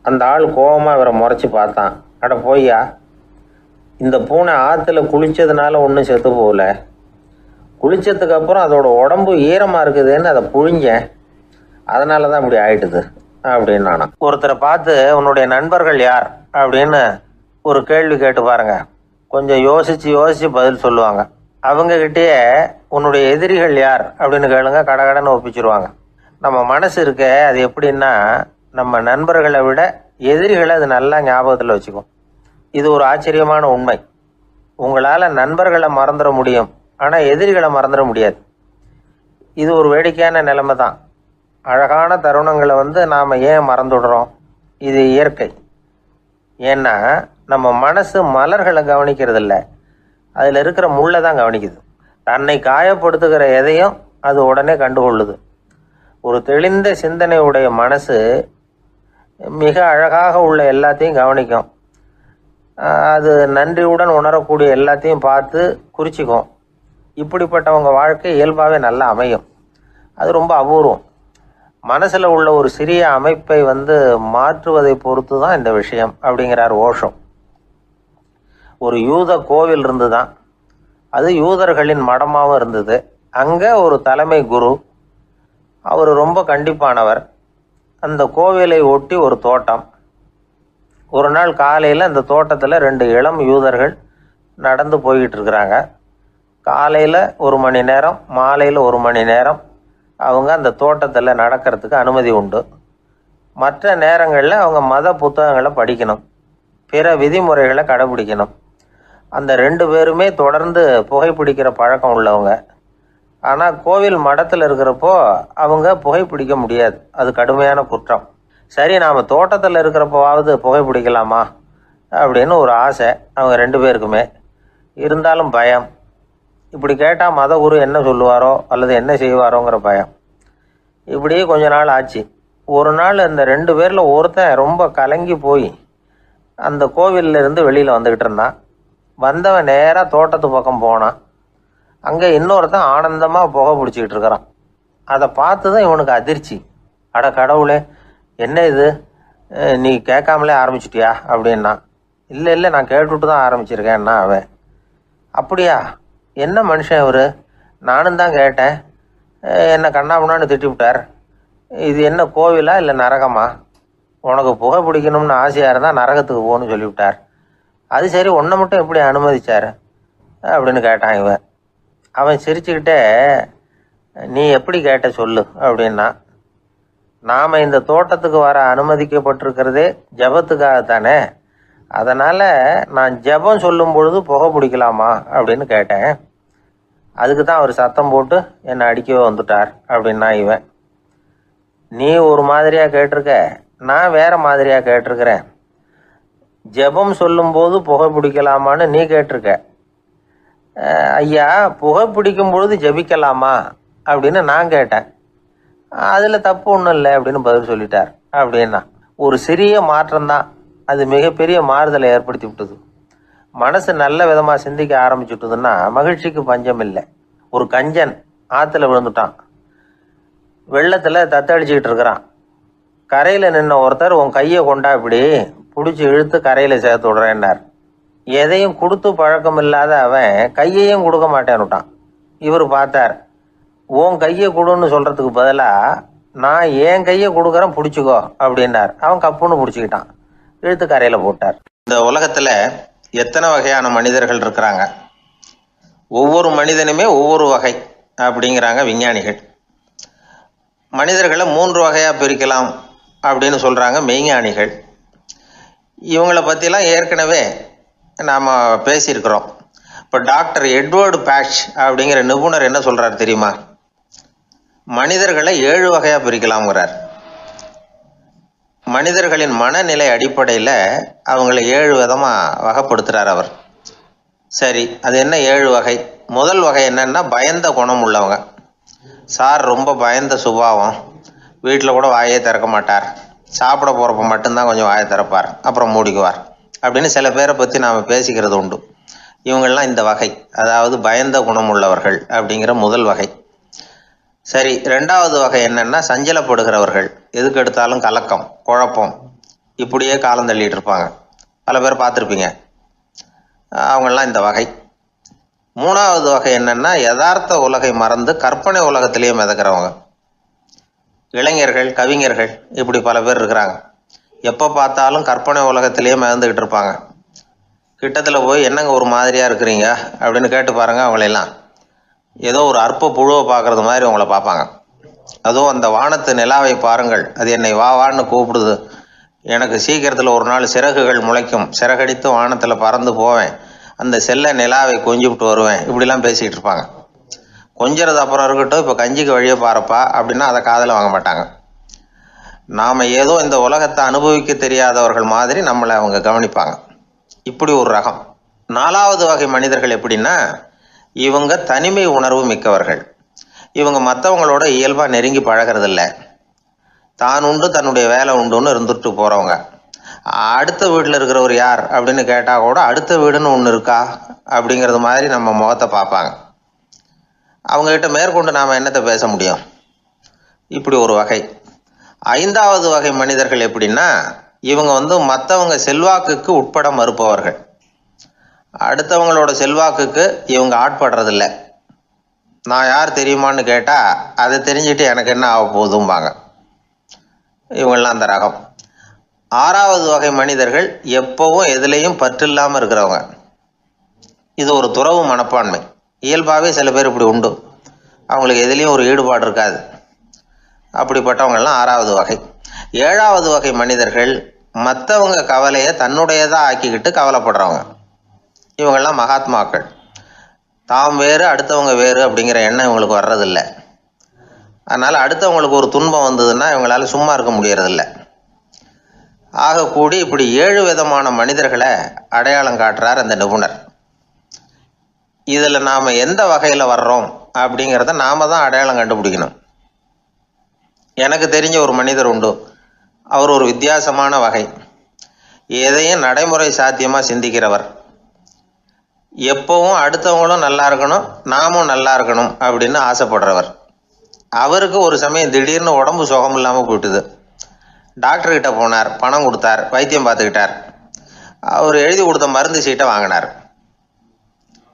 அந்த ஆள் கோபமாக இவரை முறைச்சி பார்த்தான். அட போய்யா, இந்த பூனை ஆற்றுல குளித்ததுனால ஒன்றும் செத்து போகல, குளித்ததுக்கு அப்புறம் அதோட உடம்பு ஈரமாக இருக்குதுன்னு அதை புழிஞ்சேன், அதனால தான் இப்படி ஆயிட்டுது அப்படின்னு நானா. ஒருத்தரை பார்த்து உன்னுடைய நண்பர்கள் யார் அப்படின்னு ஒரு கேள்வி கேட்டு பாருங்க. கொஞ்சம் யோசித்து பதில் சொல்லுவாங்க. அவங்கக்கிட்டேயே உன்னுடைய எதிரிகள் யார் அப்படின்னு கேளுங்க, கடகடன்னு ஒப்பிச்சிருவாங்க. நம்ம மனசு இருக்க அது எப்படின்னா, நம்ம நண்பர்களை விட எதிரிகளை அது நல்லா ஞாபகத்தில் வச்சுக்கும். இது ஒரு ஆச்சரியமான உண்மை. உங்களால் நண்பர்களை மறந்துட முடியும், ஆனால் எதிரிகளை மறந்துட முடியாது. இது ஒரு வேடிக்கையான நிலைமை தான். அழகான தருணங்களை நாம் ஏன் மறந்துடுறோம்? இது இயற்கை. ஏன்னா நம்ம மனசு மலர்களை கவனிக்கிறது இல்லை, அதில் இருக்கிற முள்ளை தான் கவனிக்குது. தன்னை காயப்படுத்துகிற எதையும் அது உடனே கண்டுகொள்ளுது. ஒரு தெளிந்த சிந்தனையுடைய மனசு மிக அழகாக உள்ள எல்லாத்தையும் கவனிக்கும். அது நன்றியுடன் உணரக்கூடிய எல்லாத்தையும் பார்த்து குறிச்சிக்கும். இப்படிப்பட்டவங்க வாழ்க்கை இயல்பாகவே நல்லா அமையும். அது ரொம்ப அபூர்வம். மனசில் உள்ள ஒரு சிறிய அமைப்பை மாற்றுவதை பொறுத்து தான் இந்த விஷயம் அப்படிங்கிறார் ஓஷோ. ஒரு யூத கோவில் இருந்து தான், அது யூதர்களின் மடமாகவும் இருந்தது. அங்கே ஒரு தலைமை குரு, அவர் ரொம்ப கண்டிப்பானவர். அந்த கோவிலை ஒட்டி ஒரு தோட்டம். ஒரு நாள் காலையில் அந்த தோட்டத்தில் 2 இளம் யூதர்கள் நடந்து போய்கிட்டு இருக்கிறாங்க. காலையில் 1 மணி நேரம், மாலையில் 1 மணி நேரம் அவங்க அந்த தோட்டத்தில் நடக்கிறதுக்கு அனுமதி உண்டு. மற்ற நேரங்களில் அவங்க மத புத்தகங்களை படிக்கணும், பிற விதிமுறைகளை கடைபிடிக்கணும். அந்த 2 பேருமே தொடர்ந்து புகைப்பிடிக்கிற பழக்கம் உள்ளவங்க. ஆனால் கோவில் மடத்தில் இருக்கிறப்போ அவங்க புகைப்பிடிக்க முடியாது, அது கடுமையான குற்றம். சரி, நாம் தோட்டத்தில் இருக்கிறப்போவாவது புகைப்பிடிக்கலாமா அப்படின்னு ஒரு ஆசை அவங்க 2 பேருக்குமே. இருந்தாலும் பயம். இப்படி கேட்டால் மதகுரு என்ன சொல்லுவாரோ அல்லது என்ன செய்வாரோங்கிற பயம். இப்படியே கொஞ்ச நாள் ஆச்சு. ஒரு நாள் இந்த 2 பேரில் ஒருத்தன் ரொம்ப கலங்கி போய் அந்த கோவிலிருந்து வெளியில் வந்துக்கிட்டு இருந்தான். வந்தவன் நேராக தோட்டத்து பக்கம் போனான். அங்கே இன்னொருத்தன் ஆனந்தமாக புகை பிடிச்சிக்கிட்டு இருக்கிறான். அதை பார்த்து தான் இவனுக்கு அதிர்ச்சி. அட கடவுளே, என்ன இது, நீ கேட்காமலே ஆரம்பிச்சிட்டியா அப்படின்னா. இல்லை நான் கேட்டுவிட்டு தான் ஆரம்பிச்சிருக்கேன்னா அவன். அப்படியா, என்ன மனுஷன் இவர், நானும் தான் கேட்டேன், என்னை கண்ணாபுண்ணான்னு திட்டிவிட்டார். இது என்ன கோவிலா இல்லை நரகமா? உனக்கு புகை பிடிக்கணும்னு ஆசையாக இருந்தால் நரகத்துக்கு போகணும்னு சொல்லிவிட்டார். அது சரி, உன்னை மட்டும் எப்படி அனுமதிச்சார் அப்படின்னு கேட்டான் இவன். அவன் சிரிச்சுக்கிட்டே, நீ எப்படி கேட்ட சொல்லு அப்படின்னா. நாம் இந்த தோட்டத்துக்கு வர அனுமதிக்கப்பட்டிருக்கிறதே ஜபத்துக்காகத்தானே. அதனால் நான் ஜபம் சொல்லும் பொழுது புகை பிடிக்கலாமா அப்படின்னு கேட்டேன். அதுக்கு தான் அவர் சத்தம் போட்டு என்னை அடிக்கவே வந்துட்டார் அப்படின்னா இவன். நீ ஒரு மாதிரியாக கேட்டிருக்க, நான் வேற மாதிரியாக கேட்டிருக்கிறேன். ஜெபம் சொல்லும்போது புகை பிடிக்கலாமான்னு நீ கேட்டிருக்க. ஐயா, புகை பிடிக்கும் பொழுது ஜெபிக்கலாமா அப்படின்னு நான் கேட்டேன். அதில் தப்பு ஒன்றும் இல்லை அப்படின்னு பதில் சொல்லிட்டார் அப்படின்னா. ஒரு சிறிய மாற்றம்தான் அது மிகப்பெரிய மாறுதலை ஏற்படுத்தி விட்டது. மனசு நல்ல விதமாக சிந்திக்க ஆரம்பிச்சுட்டுதுன்னா மகிழ்ச்சிக்கு பஞ்சம் இல்லை. ஒரு கஞ்சன் ஆற்றுல விழுந்துட்டான், வெள்ளத்தில் தத்தளிச்சுக்கிட்டு இருக்கிறான். கரையில் நின்ன ஒருத்தர் உன் கையை கொண்டா இப்படி பிடிச்சி இழுத்து கரையில் சேர்த்து விடுறேன்னார். எதையும் கொடுத்து பழக்கம் இல்லாத அவன் கையையும் கொடுக்க மாட்டேன்னுட்டான். இவர் பார்த்தார், உன் கையை கொடுன்னு சொல்கிறதுக்கு பதிலாக நான் என் கையை கொடுக்குறேன் பிடிச்சிக்கோ அப்படின்னார். அவன் கப்புன்னு பிடிச்சிக்கிட்டான், இழுத்து கரையில் போட்டார். இந்த உலகத்தில் எத்தனை வகையான மனிதர்கள் இருக்கிறாங்க, ஒவ்வொரு மனிதனுமே ஒவ்வொரு வகை அப்படிங்கிறாங்க விஞ்ஞானிகள். மனிதர்களை 3 வகையாக பிரிக்கலாம் அப்படின்னு சொல்கிறாங்க மெய்ஞானிகள். இவங்களை பற்றிலாம் ஏற்கனவே நாம் பேசியிருக்கிறோம். இப்போ டாக்டர் எட்வர்டு பேட்ச் அப்படிங்கிற நிபுணர் என்ன சொல்கிறார் தெரியுமா? மனிதர்களை 7 வகையாக பிரிக்கலாம்ங்கிறார். மனிதர்களின் மனநிலை அடிப்படையில் அவங்களை 7 விதமாக வகைப்படுத்துகிறார் அவர். சரி, அது என்ன 7 வகை? முதல் வகை என்னன்னா பயந்த குணம் உள்ளவங்க. சார் ரொம்ப பயந்த சுபாவம், வீட்டில் கூட வாயை திறக்க மாட்டார், சாப்பிட போகிறப்ப மட்டும்தான் கொஞ்சம் வாயை திறப்பார், அப்புறம் மூடிக்குவார் அப்படின்னு சில பேரை பற்றி நாம் பேசிக்கிறது உண்டு. இவங்கள்லாம் இந்த வகை, அதாவது பயந்த குணம் உள்ளவர்கள் அப்படிங்கிற முதல் வகை. சரி, 2வது வகை என்னன்னா சஞ்சலப்படுகிறவர்கள், எதுக்கு எடுத்தாலும் கலக்கம், குழப்பம், இப்படியே காலம் தள்ளிட்டு இருப்பாங்க. பல பேர் பார்த்துருப்பீங்க. அவங்கெல்லாம் இந்த வகை. 3வது வகை என்னன்னா யதார்த்த உலகை மறந்து கற்பனை உலகத்திலேயே மிதக்கிறவங்க. இளைஞர்கள், கவிஞர்கள், இப்படி பல பேர் இருக்கிறாங்க. எப்போ பார்த்தாலும் கற்பனை உலகத்திலேயே மிதந்துக்கிட்டு இருப்பாங்க. கிட்டத்தில் போய் என்னங்க ஒரு மாதிரியாக இருக்கிறீங்க அப்படின்னு கேட்டு பாருங்கள், அவங்களெல்லாம் ஏதோ ஒரு அற்ப புழுவை பார்க்குறது மாதிரி அவங்கள பார்ப்பாங்க. அதுவும் அந்த வானத்து நிலாவை பாருங்கள், அது என்னை வா வான்னு கூப்பிடுது, எனக்கு சீக்கிரத்தில் ஒரு நாள் சிறகுகள் முளைக்கும், சிறகடித்து வானத்தில் பறந்து போவேன், அந்த செல்ல நிலாவை கொஞ்சிவிட்டு வருவேன், இப்படிலாம் பேசிக்கிட்டு இருப்பாங்க. கொஞ்சிறது அப்புறம் இருக்கட்டும், இப்போ கஞ்சிக்கு வழியே பாருப்பா அப்படின்னா அதை காதில் வாங்க மாட்டாங்க. நாம் ஏதோ இந்த உலகத்தை அனுபவிக்க தெரியாதவர்கள் மாதிரி நம்மளை அவங்க கவனிப்பாங்க. இப்படி ஒரு ரகம். 4வது வகை மனிதர்கள் எப்படின்னா, இவங்க தனிமை உணர்வு மிக்கவர்கள். இவங்க மற்றவங்களோட இயல்பாக நெருங்கி பழகிறதில்ல, தான் உண்டு தன்னுடைய வேலை உண்டுன்னு இருந்துட்டு போகிறவங்க. அடுத்த வீட்டில் இருக்கிறவர் யார் அப்படின்னு கேட்டால் கூட அடுத்த வீடுன்னு ஒன்று இருக்கா அப்படிங்கிறது மாதிரி நம்ம முகத்தை பார்ப்பாங்க. அவங்ககிட்ட மேற்கொண்டு நாம் என்னத்தை பேச முடியும்? இப்படி ஒரு வகை. 5வது வகை மனிதர்கள் எப்படின்னா, இவங்க மற்றவங்க செல்வாக்குக்கு உட்பட மறுப்பவர்கள். அடுத்தவங்களோட செல்வாக்குக்கு இவங்க ஆட்படுறதில்ல. நான் யார் தெரியுமான்னு கேட்டால் அதை தெரிஞ்சுட்டு எனக்கு என்ன ஆக போகுதும்பாங்க. இவங்கெல்லாம் அந்த ரகம். 6வது வகை மனிதர்கள் எப்பவும் எதுலேயும் பற்றில்லாமல் இருக்கிறவங்க. இது ஒரு துறவு மனப்பான்மை. இயல்பாகவே சில பேர் இப்படி உண்டு, அவங்களுக்கு எதுலேயும் ஒரு ஈடுபாடு இருக்காது. அப்படிப்பட்டவங்கெல்லாம் 6வது வகை. 7வது வகை மனிதர்கள் மற்றவங்க கவலையை தன்னுடையதாக ஆக்கிக்கிட்டு கவலைப்படுறவங்க. இவங்கெல்லாம் மகாத்மாக்கள். தாம் வேறு அடுத்தவங்க வேறு அப்படிங்கிற எண்ணம் இவங்களுக்கு வர்றதில்லை. அதனால் அடுத்தவங்களுக்கு ஒரு துன்பம் வந்ததுன்னா இவங்களால சும்மா இருக்க முடியறதில்லை. ஆகக்கூடி இப்படி 7 விதமான மனிதர்களை அடையாளம் காட்டுறார் அந்த நிபுணர். இதில் நாம் எந்த வகையில் வர்றோம் அப்படிங்கிறத நாம் தான் அடையாளம் கண்டுபிடிக்கணும். எனக்கு தெரிஞ்ச ஒரு மனிதர் உண்டு. அவர் ஒரு வித்தியாசமான வகை. எதையும் நடைமுறை சாத்தியமாக சிந்திக்கிறவர். எப்பவும் அடுத்தவங்களும் நல்லா இருக்கணும், நாமும் நல்லா இருக்கணும் அப்படின்னு ஆசைப்படுறவர். அவருக்கு ஒரு சமயம் திடீர்னு உடம்பு சுகம் இல்லாமல் போயிட்டுது. டாக்டர்கிட்ட போனார், பணம் கொடுத்தார், வைத்தியம் பார்த்துக்கிட்டார். அவர் எழுதி கொடுத்த மருந்து சீட்டை வாங்கினார்.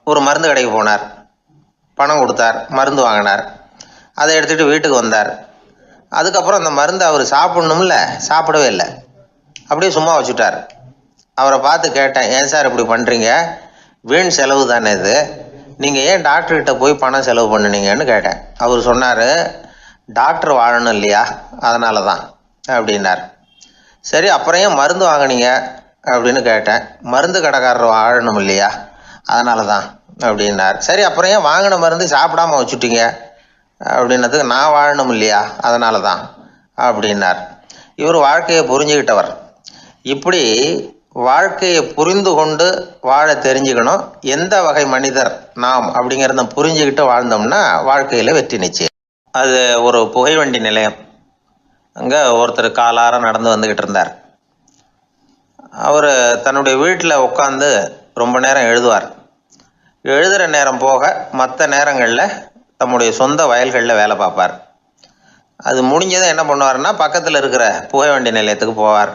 ஒரு மருந்து கடைக்கு போனார், பணம் கொடுத்தார், மருந்து வாங்கினார். அதை எடுத்துகிட்டு வீட்டுக்கு வந்தார். அதுக்கப்புறம் அந்த மருந்து அவர் சாப்பிட்ணும்ல, சாப்பிடவே இல்லை, அப்படியே சும்மா வச்சுட்டார். அவரை பார்த்து கேட்டேன், ஏன் சார் இப்படி பண்ணுறீங்க, வீண் செலவு தானே இது, நீங்கள் ஏன் டாக்டர்கிட்ட போய் பணம் செலவு பண்ணினீங்கன்னு கேட்டேன். அவர் சொன்னார், டாக்டர் வாழணும் இல்லையா, அதனால தான் அப்படின்னார். சரி, அப்புறம் ஏன் மருந்து வாங்கினீங்க அப்படின்னு கேட்டேன். மருந்து கடைக்காரர் வாழணும் இல்லையா, அதனால தான் அப்படின்னார். சரி, அப்புறம் ஏன் வாங்கின மருந்து சாப்பிடாம வச்சுட்டீங்க அப்படின்னதுக்கு, நான் வாழணும் இல்லையா, அதனால தான் அப்படின்னார். இவர் வாழ்க்கையை புரிஞ்சுக்கிட்டவர். இப்படி வாழ்க்கையை புரிந்து கொண்டு வாழ தெரிஞ்சுக்கணும். எந்த வகை மனிதர் நாம் அப்படிங்கிறத புரிஞ்சுக்கிட்டு வாழ்ந்தோம்னா வாழ்க்கையில் வெற்றி நிச்சயம். அது ஒரு புகைவண்டி நிலையம். அங்கே ஒருத்தர் காலார நடந்து வந்துக்கிட்டு இருந்தார். அவர் தன்னுடைய வீட்டில் உட்காந்து ரொம்ப நேரம் எழுதுவார். எழுதுகிற நேரம் போக மற்ற நேரங்களில் தம்முடைய சொந்த வயல்களில் வேலை பார்ப்பார். அது முடிஞ்சதை என்ன பண்ணுவார்னா, பக்கத்தில் இருக்கிற புகைவண்டி நிலையத்துக்கு போவார்.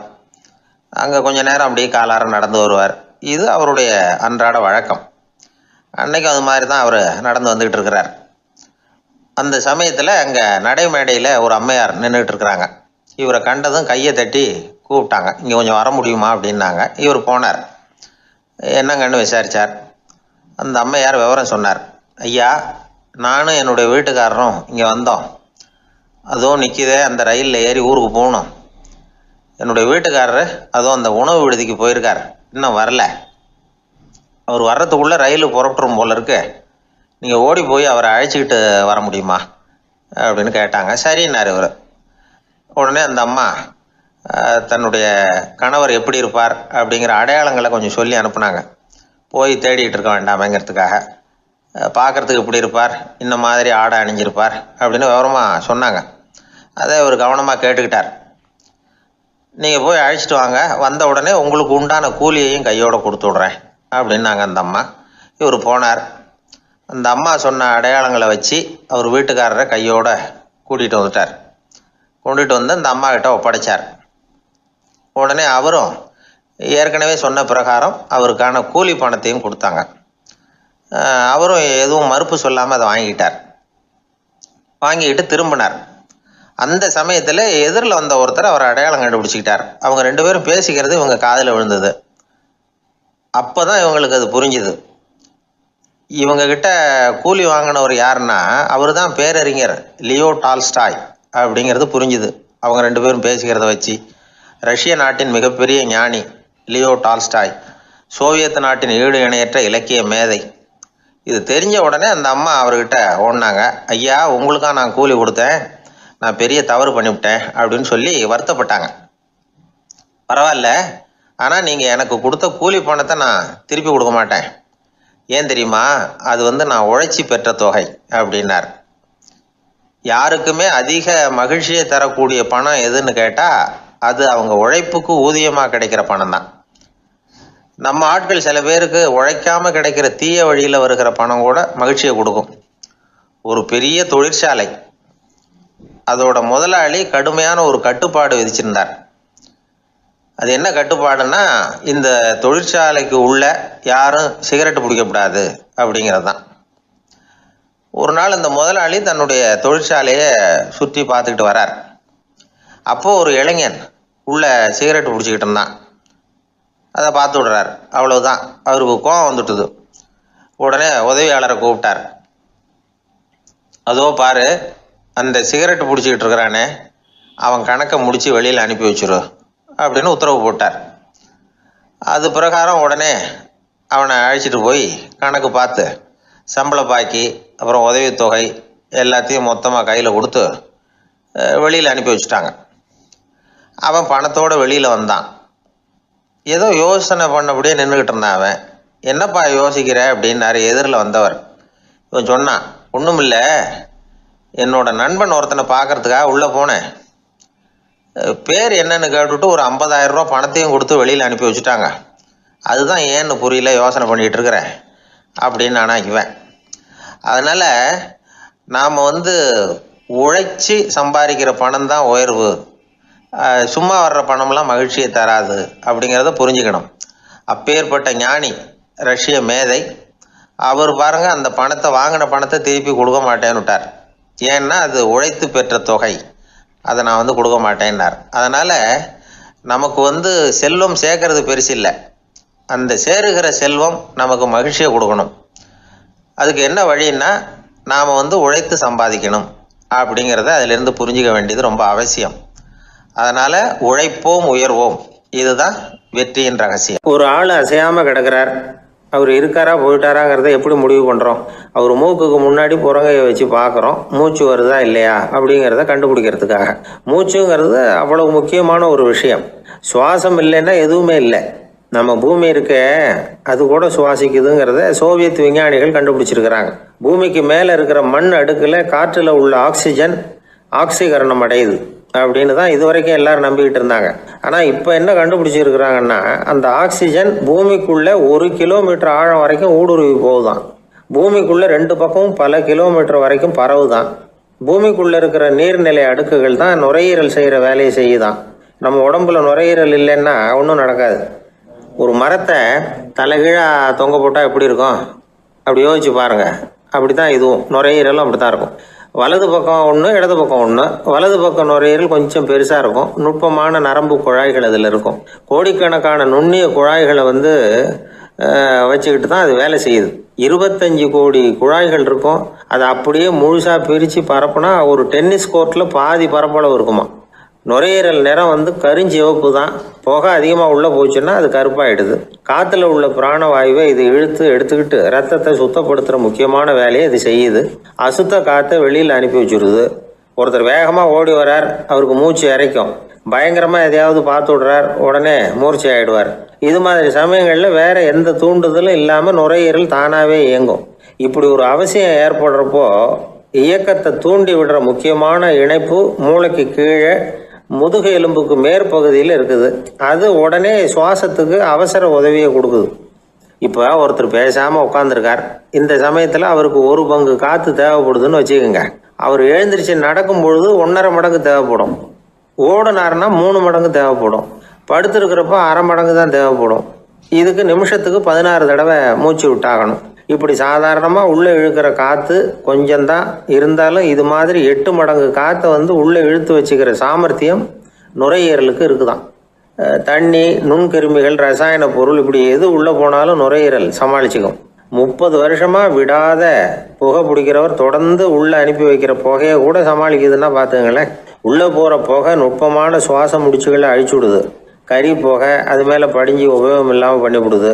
அங்கே கொஞ்சம் நேரம் அப்படியே காலார நடந்து வருவார். இது அவருடைய அன்றாட வழக்கம். அன்னைக்கு அது மாதிரி தான் அவர் நடந்து வந்துக்கிட்டு இருக்கிறார். அந்த சமயத்தில் அங்கே நடைமேடையில் ஒரு அம்மையார் நின்றுட்டு இருக்கிறாங்க. இவரை கண்டதும் கையை தட்டி கூப்பிட்டாங்க. இங்கே கொஞ்சம் வர முடியுமா அப்படின்னாங்க. இவர் போனார். என்னங்கன்னு விசாரித்தார். அந்த அம்மையார் விவரம் சொன்னார். ஐயா, நானும் என்னுடைய வீட்டுக்காரரும் இங்கே வந்தோம். அதுவும் நிற்கிதே, அந்த ரயிலில் ஏறி ஊருக்கு போகணும். என்னுடைய வீட்டுக்காரரு அதுவும் அந்த உணவு விடுதிக்கு போயிருக்கார், இன்னும் வரல. அவர் வர்றதுக்குள்ளே ரயில் புறப்பட்டுரும் போல இருக்கு. நீங்கள் ஓடி போய் அவரை அழைச்சிக்கிட்டு வர முடியுமா அப்படின்னு கேட்டாங்க. சரின்னார் இவர். உடனே அந்த அம்மா தன்னுடைய கணவர் எப்படி இருப்பார் அப்படிங்கிற அடையாளங்களை கொஞ்சம் சொல்லி அனுப்புனாங்க. போய் தேடிக்கிட்டு இருக்க வேண்டாமேங்கிறதுக்காக. பார்க்குறதுக்கு இப்படி இருப்பார், இந்த மாதிரி ஆடை அணிஞ்சிருப்பார் அப்படின்னு விவரமாக சொன்னாங்க. அதை அவர் கவனமாக கேட்டுக்கிட்டார். நீங்கள் போய் அழைச்சிட்டு வாங்க, வந்த உடனே உங்களுக்கு உண்டான கூலியையும் கையோடு கொடுத்து விட்றேன் அப்படின்னாங்க அந்த அம்மா. இவர் போனார். அந்த அம்மா சொன்ன அடையாளங்களை வச்சு அவர் வீட்டுக்காரரை கையோடு கூட்டிகிட்டு வந்துட்டார். கொண்டுட்டு வந்து அந்த அம்மா கிட்ட ஒப்படைச்சார். உடனே அவரும் ஏற்கனவே சொன்ன பிரகாரம் அவருக்கான கூலி பணத்தையும் கொடுத்தாங்க. அவரும் எதுவும் மறுப்பு சொல்லாமல் அதை வாங்கிக்கிட்டார். வாங்கிக்கிட்டு திரும்பினார். அந்த சமயத்தில் எதிரில் வந்த ஒருத்தர் அவர் அடையாளம் கண்டுபிடிச்சிக்கிட்டார். அவங்க ரெண்டு பேரும் பேசிக்கிறது இவங்க காதில் விழுந்தது. அப்போ தான் இவங்களுக்கு அது புரிஞ்சுது. இவங்கக்கிட்ட கூலி வாங்கினவர் யாருன்னா அவர் தான் பேரறிஞர் லியோ டால்ஸ்டாய் அப்படிங்கிறது புரிஞ்சுது. அவங்க ரெண்டு பேரும் பேசிக்கிறத வச்சு. ரஷ்ய நாட்டின் மிகப்பெரிய ஞானி லியோ டால்ஸ்டாய், சோவியத் நாட்டின் ஈடு இணையற்ற இலக்கிய மேதை. இது தெரிஞ்ச உடனே அந்த அம்மா அவர்கிட்ட ஓடினாங்க. ஐயா, உங்களுக்காக நான் கூலி கொடுத்தேன், நான் பெரிய தவறு பண்ணிவிட்டேன் அப்படின்னு சொல்லி வருத்தப்பட்டாங்க. பரவாயில்ல, ஆனால் நீங்கள் எனக்கு கொடுத்த கூலி பணத்தை நான் திருப்பி கொடுக்க மாட்டேன். ஏன் தெரியுமா, அது நான் உழைச்சி பெற்ற தொகை அப்படின்னார். யாருக்குமே அதிக மகிழ்ச்சியை தரக்கூடிய பணம் எதுன்னு கேட்டால் அது அவங்க உழைப்புக்கு ஊதியமாக கிடைக்கிற பணம் தான். நம்ம ஆட்கள் சில பேருக்கு உழைக்காமல் கிடைக்கிற தீய வழியில் வருகிற பணம் கூட மகிழ்ச்சியை கொடுக்கும். ஒரு பெரிய தொழிற்சாலை, அதோட முதலாளி கடுமையான ஒரு கட்டுப்பாடு விதிச்சிருந்தார். அது என்ன கட்டுப்பாடுன்னா, இந்த தொழிற்சாலைக்கு உள்ள யாரும் சிகரெட்டு பிடிக்கக்கூடாது அப்படிங்கிறது தான். ஒரு நாள் இந்த முதலாளி தன்னுடைய தொழிற்சாலையை சுற்றி பார்த்துக்கிட்டு வரார். அப்போது ஒரு இளைஞன் உள்ள சிகரெட்டு பிடிச்சிக்கிட்டு இருந்தான். அதை பார்த்து விடுறார். அவ்வளவுதான், அவருக்கு கோபம் வந்துட்டுது. உடனே உதவியாளரை கூப்பிட்டார். அதோ பாரு, அந்த சிகரெட்டு பிடிச்சிக்கிட்டு இருக்கிறானே, அவன் கணக்கை முடித்து வெளியில் அனுப்பி வச்சிரு அப்படின்னு உத்தரவு போட்டார். அது பிரகாரம் உடனே அவனை அழைச்சிட்டு போய் கணக்கு பார்த்து சம்பள பாக்கி அப்புறம் உதவித்தொகை எல்லாத்தையும் மொத்தமாக கையில் கொடுத்து வெளியில் அனுப்பி வச்சுட்டாங்க. அவன் பணத்தோடு வெளியில் வந்தான். ஏதோ யோசனை பண்ணபடியே நின்றுக்கிட்டு இருந்தான். அவன் என்னப்பா யோசிக்கிற அப்படின்னாரு எதிரில் வந்தவர். இவன் சொன்னான், ஒன்றும் இல்லை, என்னோட நண்பன் ஒருத்தனை பார்க்கறதுக்காக உள்ளே போனேன். பேர் என்னன்னு கேட்டுவிட்டு ஒரு 50,000 ரூபா பணத்தையும் கொடுத்து வெளியில் அனுப்பி வச்சுட்டாங்க. அதுதான் ஏன்னு புரியல, யோசனை பண்ணிகிட்டு இருக்கிறேன் அப்படின்னு நானா இவன். அதனால் நாம் உழைச்சி சம்பாதிக்கிற பணம் தான் உயர்வு, சும்மா வர்ற பணம்லாம் மகிழ்ச்சியை தராது அப்படிங்கிறத புரிஞ்சுக்கணும். அப்பேற்பட்ட ஞானி ரஷ்ய மேதை அவர் பாருங்க, அந்த பணத்தை வாங்கின பணத்தை திருப்பி கொடுக்க மாட்டேன்னு விட்டார். ஏன்னா அது உழைத்து பெற்ற தொகை, அதை நான் கொடுக்க மாட்டேன்னார். அதனால் நமக்கு செல்வம் சேர்க்கறது பெருசு இல்லை, அந்த சேருகிற செல்வம் நமக்கு மகிழ்ச்சியை கொடுக்கணும். அதுக்கு என்ன வழின்னா, நாம் உழைத்து சம்பாதிக்கணும். அப்படிங்கிறத அதிலிருந்து புரிஞ்சுக்க வேண்டியது ரொம்ப அவசியம். அதனால உழைப்போம் உயர்வோம், இதுதான் வெற்றியின் ரகசியம். ஒரு ஆள் அசையாம கிடக்கிறார், அவர் இருக்காரா போயிட்டாராங்கிறத எப்படி முடிவு பண்ணுறோம்? அவர் மூக்குக்கு முன்னாடி புறங்கையை வச்சு பார்க்குறோம், மூச்சு வருதா இல்லையா அப்படிங்கிறத கண்டுபிடிக்கிறதுக்காக. மூச்சுங்கிறது அவ்வளவு முக்கியமான ஒரு விஷயம். சுவாசம் இல்லைன்னா எதுவுமே இல்லை. நம்ம பூமி இருக்க அது கூட சுவாசிக்குதுங்கிறத சோவியத் விஞ்ஞானிகள் கண்டுபிடிச்சிருக்கிறாங்க. பூமிக்கு மேலே இருக்கிற மண் அடுக்கில் காற்றில் உள்ள ஆக்சிஜன் ஆக்சிகரணம் அடையுது அப்படின்னு தான் இது வரைக்கும் எல்லாரும் நம்பிக்கிட்டு இருந்தாங்க. ஆனால் இப்போ என்ன கண்டுபிடிச்சிருக்கிறாங்கன்னா, அந்த ஆக்சிஜன் பூமிக்குள்ளே 1 கிலோமீட்டர் ஆழம் வரைக்கும் ஊடுருவி போகுதான். பூமிக்குள்ளே 2 பக்கமும் பல கிலோமீட்டர் வரைக்கும் பரவுதான். பூமிக்குள்ளே இருக்கிற நீர்நிலை அடுக்குகள் தான் நுரையீரல் செய்கிற வேலையை செய்யுதான். நம்ம உடம்புல நுரையீரல் இல்லைன்னா ஒன்றும் நடக்காது. ஒரு மரத்தை தலைகீழாக தொங்க போட்டால் எப்படி இருக்கும் அப்படி யோசிச்சு பாருங்கள். அப்படி தான் இதுவும் நுரையீரலும் அப்படி தான் இருக்கும். வலது பக்கம் ஒன்று, இடது பக்கம் ஒன்று. வலது பக்கம் நுரையீரல் கொஞ்சம் பெருசாக இருக்கும், நுட்பமான நரம்பு குழாய்கள் அதில் இருக்கும். கோடிக்கணக்கான நுண்ணிய குழாய்களை வச்சுக்கிட்டு தான் அது வேலை செய்யுது. 25 கோடி குழாய்கள் இருக்கும். அதை அப்படியே முழுசாக பிரித்து பரப்புனா ஒரு டென்னிஸ் கோர்ட்டில் பாதி பரப்பளவு இருக்குமா. நுரையீரல் நிறம் கருஞ்சிவப்பு தான். புகை அதிகமாக உள்ளே போச்சுன்னா அது கருப்பாயிடுது. காற்றுல உள்ள பிராணவாயுவை இது இழுத்து எடுத்துக்கிட்டு ரத்தத்தை சுத்தப்படுத்துகிற முக்கியமான வேலையை இது செய்யுது. அசுத்த காற்றை வெளியில் அனுப்பி வச்சுருது. ஒருத்தர் வேகமாக ஓடி வர்றார், அவருக்கு மூச்சு இறைக்கும். பயங்கரமாக எதையாவது பார்த்து விடுறார், உடனே மூர்ச்சி ஆகிடுவார். இது மாதிரி சமயங்களில் வேறு எந்த தூண்டுதலும் இல்லாமல் நுரையீரல் தானாகவே இயங்கும். இப்படி ஒரு அவசியம் ஏற்படுறப்போ இயக்கத்தை தூண்டி விடுற முக்கியமான இணைப்பு மூளைக்கு கீழே முதுகு எலும்புக்கு மேற்பகுதியில் இருக்குது. அது உடனே சுவாசத்துக்கு அவசர உதவியை கொடுக்குது. இப்போ ஒருத்தர் பேசாமல் உட்காந்துருக்கார். இந்த சமயத்தில் அவருக்கு 1 பங்கு காற்று தேவைப்படுதுன்னு வச்சுக்கோங்க. அவர் எழுந்திரிச்சு நடக்கும் பொழுது 1.5 மடங்கு தேவைப்படும். ஓடினார்னா 3 மடங்கு தேவைப்படும். படுத்துருக்கிறப்ப 1/2 மடங்கு தான் தேவைப்படும். இதுக்கு நிமிஷத்துக்கு 16 தடவை மூச்சு விட்டாகணும். இப்படி சாதாரணமாக உள்ளே இழுக்கிற காற்று கொஞ்சம்தான் இருந்தாலும் இது மாதிரி 8 மடங்கு காற்றை உள்ளே இழுத்து வச்சுக்கிற சாமர்த்தியம் நுரையீரலுக்கு இருக்குதான். தண்ணி, நுண்கிருமிகள், ரசாயன பொருள் இப்படி எது உள்ளே போனாலும் நுரையீரல் சமாளிச்சுக்கும். 30 வருஷமாக விடாத புகை பிடிக்கிறவர் தொடர்ந்து உள்ளே அனுப்பி வைக்கிற புகையை கூட சமாளிக்குதுன்னா பார்த்துங்களேன். உள்ளே போகிற புகை நுட்பமான சுவாச முடிச்சுகளை அழிச்சு விடுது. கறி புகை அது மேலே படிஞ்சு உபயோகம் இல்லாமல் பண்ணிவிடுது.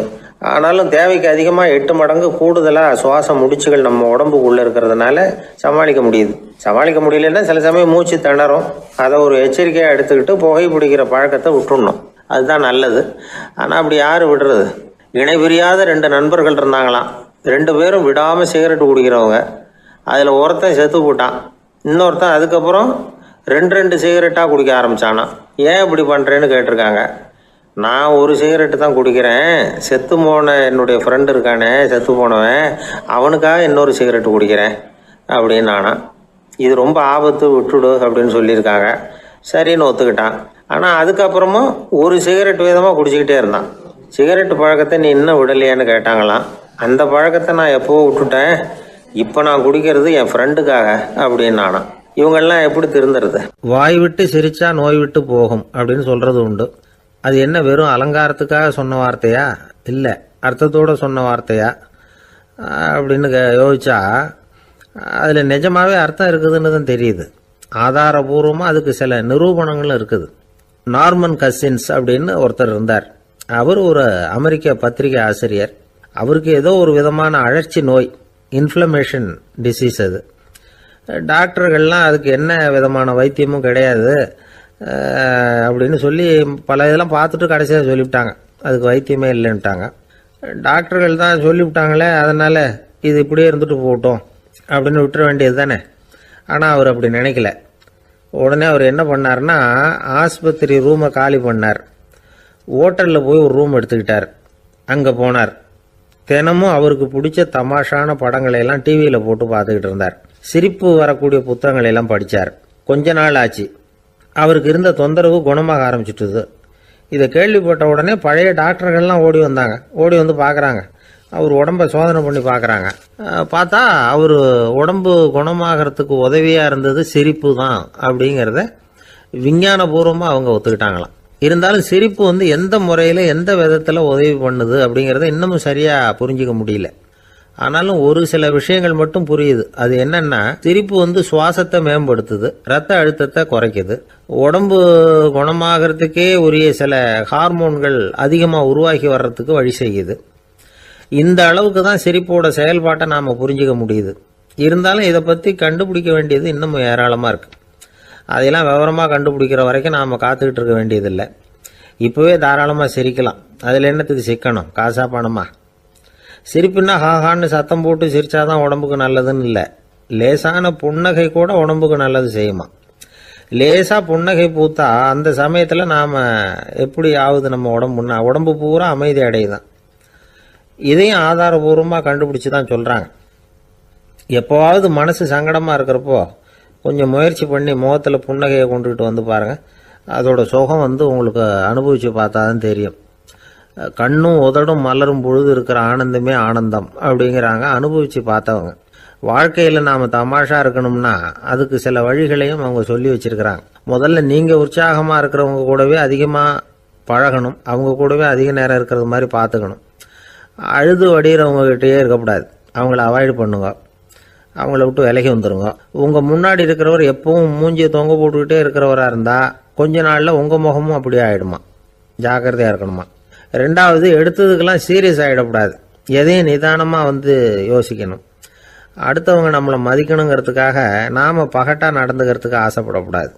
ஆனாலும் தேவைக்கு அதிகமாக 8 மடங்கு கூடுதலாக சுவாச முடிச்சுகள் நம்ம உடம்புக்குள்ளே இருக்கிறதுனால சமாளிக்க முடியுது. சமாளிக்க முடியலன்னா சில சமயம் மூச்சு திணறும். அதை ஒரு எச்சரிக்கையாக எடுத்துக்கிட்டு புகை பிடிக்கிற பழக்கத்தை விட்டுடணும். அதுதான் நல்லது. ஆனால் அப்படி யார் விடுறது? இணை பிரியாத 2 நண்பர்கள் இருந்தாங்களாம். 2 பேரும் விடாமல் சிகரெட்டு குடிக்கிறவங்க. அதில் ஒருத்தன் செத்து போட்டான். இன்னொருத்தன் அதுக்கப்புறம் 2 சிகரெட்டாக குடிக்க ஆரம்பித்தானா. ஏன் இப்படி பண்ணுறேன்னு கேட்டிருக்காங்க. நான் 1 சிகரெட்டு தான் குடிக்கிறேன், செத்து போன என்னுடைய ஃப்ரெண்டு இருக்கானே செத்து போனவன், அவனுக்காக இன்னொரு சிகரெட்டு குடிக்கிறேன் அப்படின்னு நானா. இது ரொம்ப ஆபத்து, விட்டுடு அப்படின்னு சொல்லியிருக்காங்க. சரின்னு ஒத்துக்கிட்டான். ஆனால் அதுக்கப்புறமும் 1 சிகரெட் வீதமாக குடிச்சிக்கிட்டே இருந்தான். சிகரெட்டு பழக்கத்தை நீ இன்னும் விடலையான்னு கேட்டாங்களாம். அந்த பழக்கத்தை நான் எப்போ விட்டுட்டேன், இப்போ நான் குடிக்கிறது என் ஃப்ரெண்டுக்காக அப்படின்னு நானா. இவங்கெல்லாம் எப்படி திருந்துறது? வாய் விட்டு சிரிச்சா நோய் விட்டு போகும் அப்படின்னு சொல்றது உண்டு. அது என்ன வெறும் அலங்காரத்துக்காக சொன்ன வார்த்தையா, இல்லை அர்த்தத்தோடு சொன்ன வார்த்தையா அப்படின்னு யோசிச்சா அதில் நிஜமாகவே அர்த்தம் இருக்குதுன்னு தான் தெரியுது. ஆதாரபூர்வமாக அதுக்கு சில நிரூபணங்களும் இருக்குது. நார்மன் கசின்ஸ் அப்படின்னு ஒருத்தர் இருந்தார். அவர் ஒரு அமெரிக்க பத்திரிகை ஆசிரியர். அவருக்கு ஏதோ ஒரு விதமான அழற்சி நோய், இன்ஃப்ளமேஷன் டிசீஸ். அது டாக்டர்கள்லாம் அதுக்கு என்ன விதமான வைத்தியமும் கிடையாது அப்படின்னு சொல்லி பல இதெல்லாம் பார்த்துட்டு கடைசியாக சொல்லிவிட்டாங்க அதுக்கு வைத்தியமே இல்லைன்ட்டாங்க. டாக்டர்கள் தான் சொல்லிவிட்டாங்களே, அதனால் இது இப்படியே இருந்துட்டு போகட்டும் அப்படின்னு விட்டுற வேண்டியது தானே. ஆனால் அவர் அப்படி நினைக்கல. உடனே அவர் என்ன பண்ணார்னா, ஆஸ்பத்திரி ரூமை காலி பண்ணார். ஹோட்டலில் போய் ஒரு ரூம் எடுத்துக்கிட்டார். அங்கே போனார். தினமும் அவருக்கு பிடிச்ச தமாஷான படங்களை எல்லாம் டிவியில் போட்டு பார்த்துக்கிட்டு இருந்தார். சிரிப்பு வரக்கூடிய புத்தகங்களை எல்லாம் படித்தார். கொஞ்ச நாள் ஆச்சு, அவருக்கு இருந்த தொந்தரவு குணமாக ஆரம்பிச்சிட்டுது. இதை கேள்விப்பட்ட உடனே பழைய டாக்டர்கள்லாம் ஓடி வந்தாங்க. ஓடி வந்து பார்க்குறாங்க. அவர் உடம்பை சோதனை பண்ணி பார்க்குறாங்க. பார்த்தா அவர் உடம்பு குணமாகறதுக்கு உதவியாக இருந்தது சிரிப்பு தான் அப்படிங்கிறத விஞ்ஞானபூர்வமாக அவங்க ஒத்துக்கிட்டாங்களாம். இருந்தாலும் சிரிப்பு எந்த முறையில் எந்த விதத்தில் உதவி பண்ணுது அப்படிங்கிறத இன்னமும் சரியாக புரிஞ்சிக்க முடியல. ஆனாலும் ஒரு சில விஷயங்கள் மட்டும் புரியுது. அது என்னன்னா, சிரிப்பு வந்து சுவாசத்தை மேம்படுத்துது, ரத்த அழுத்தத்தை குறைக்குது, உடம்பு குணமாகறதுக்கே உரிய சில ஹார்மோன்கள் அதிகமாக உருவாகி வர்றதுக்கு வழி செய்யுது. இந்த அளவுக்கு தான் சிரிப்போட செயல்பாட்டை நாம் புரிஞ்சுக்க முடியுது. இருந்தாலும் இதை பற்றி கண்டுபிடிக்க வேண்டியது இன்னும் ஏராளமாக இருக்குது. அதையெல்லாம் விவரமாக கண்டுபிடிக்கிற வரைக்கும் நாம் காத்துக்கிட்டு இருக்க வேண்டியதில்லை. இப்போவே தாராளமாக சிரிக்கலாம். அதில் என்னத்துக்கு சிக்கணும்? காசா பணமா? சிரிப்புன்னா ஹாஹான்னு சத்தம் போட்டு சிரிச்சாதான் உடம்புக்கு நல்லதுன்னு இல்லை. லேசான புன்னகை கூட உடம்புக்கு நல்லது செய்யுமா. லேசாக புன்னகை பூத்தா அந்த சமயத்தில் நாம் எப்படி ஆகுது? நம்ம உடம்பு பூரா அமைதி அடையுதான். இதையும் ஆதாரபூர்வமாக கண்டுபிடிச்சி தான் சொல்கிறாங்க. எப்போவாவது மனசு சங்கடமாக இருக்கிறப்போ கொஞ்சம் முயற்சி பண்ணி முகத்தில் புன்னகையை கொண்டுகிட்டு வந்து பாருங்கள். அதோட சுகம் வந்து உங்களுக்கு அனுபவித்து பார்த்தா தான் தெரியும். கண்ணும் உதடும் மலரும் பொழுது இருக்கிற ஆனந்தமே ஆனந்தம் அப்படிங்கிறாங்க அனுபவித்து பார்த்தவங்க. வாழ்க்கையில் நாம் தமாஷா இருக்கணும்னா அதுக்கு சில வழிகளையும் அவங்க சொல்லி வச்சிருக்கிறாங்க. முதல்ல நீங்கள் உற்சாகமாக இருக்கிறவங்க கூடவே அதிகமாக பழகணும். அவங்க கூடவே அதிக நேரம் இருக்கிறது மாதிரி பார்த்துக்கணும். அழுது வடிகிறவங்ககிட்டயே இருக்கக்கூடாது. அவங்கள அவாய்டு பண்ணுங்க. அவங்கள விட்டு விலகி வந்துடுங்க. உங்கள் முன்னாடி இருக்கிறவர் எப்பவும் மூஞ்சியை தொங்க போட்டுக்கிட்டே இருக்கிறவராக இருந்தால் கொஞ்ச நாளில் உங்கள் முகமும் அப்படியே ஆகிடுமா. ஜாக்கிரதையாக இருக்கணுமா. ரெண்டாவது, எடுத்ததுக்கெல்லாம் சீரியஸ் ஆகிடக்கூடாது. எதையும் நிதானமாக வந்து யோசிக்கணும். அடுத்தவங்க நம்மளை மதிக்கணுங்கிறதுக்காக நாம் பகட்டாக நடந்துக்கிறதுக்கு ஆசைப்படக்கூடாது.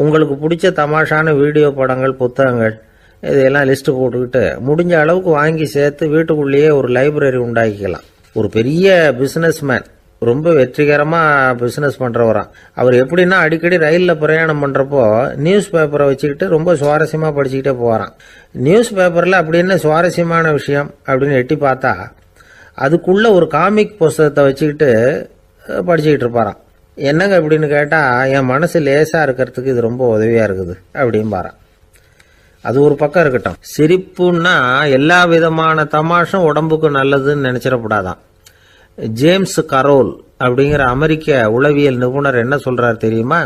உங்களுக்கு பிடிச்ச தமாஷான வீடியோ படங்கள், புத்தகங்கள் இதையெல்லாம் லிஸ்ட்டு போட்டுக்கிட்டு முடிஞ்ச அளவுக்கு வாங்கி சேர்த்து வீட்டுக்குள்ளேயே ஒரு லைப்ரரி உண்டாக்கிக்கலாம். ஒரு பெரிய பிஸ்னஸ்மேன், ரொம்ப வெற்றிகரமாக பிஸ்னஸ் பண்ணுறவராம். அவர் எப்படின்னா அடிக்கடி ரயிலில் பிரயாணம் பண்ணுறப்போ நியூஸ் பேப்பரை வச்சுக்கிட்டு ரொம்ப சுவாரஸ்யமாக படிச்சுக்கிட்டே போகிறான். நியூஸ் பேப்பரில் அப்படி என்ன சுவாரஸ்யமான விஷயம் அப்படின்னு எட்டி பார்த்தா அதுக்குள்ளே ஒரு காமிக் புஸ்தகத்தை வச்சுக்கிட்டு படிச்சுக்கிட்டு இருப்பாராம். என்னங்க அப்படின்னு கேட்டால், என் மனசு லேசாக இருக்கிறதுக்கு இது ரொம்ப உதவியாக இருக்குது அப்படின்பாரான். அது ஒரு பக்கம் இருக்கட்டும். சிரிப்புன்னா எல்லா விதமான தமாஷும் உடம்புக்கு நல்லதுன்னு நினச்சிடக்கூடாதான். ஜேம்ஸ் கரோல் அப்படிங்கிற அமெரிக்க உளவியல் நிபுணர் என்ன சொல்றாரு தெரியுமா?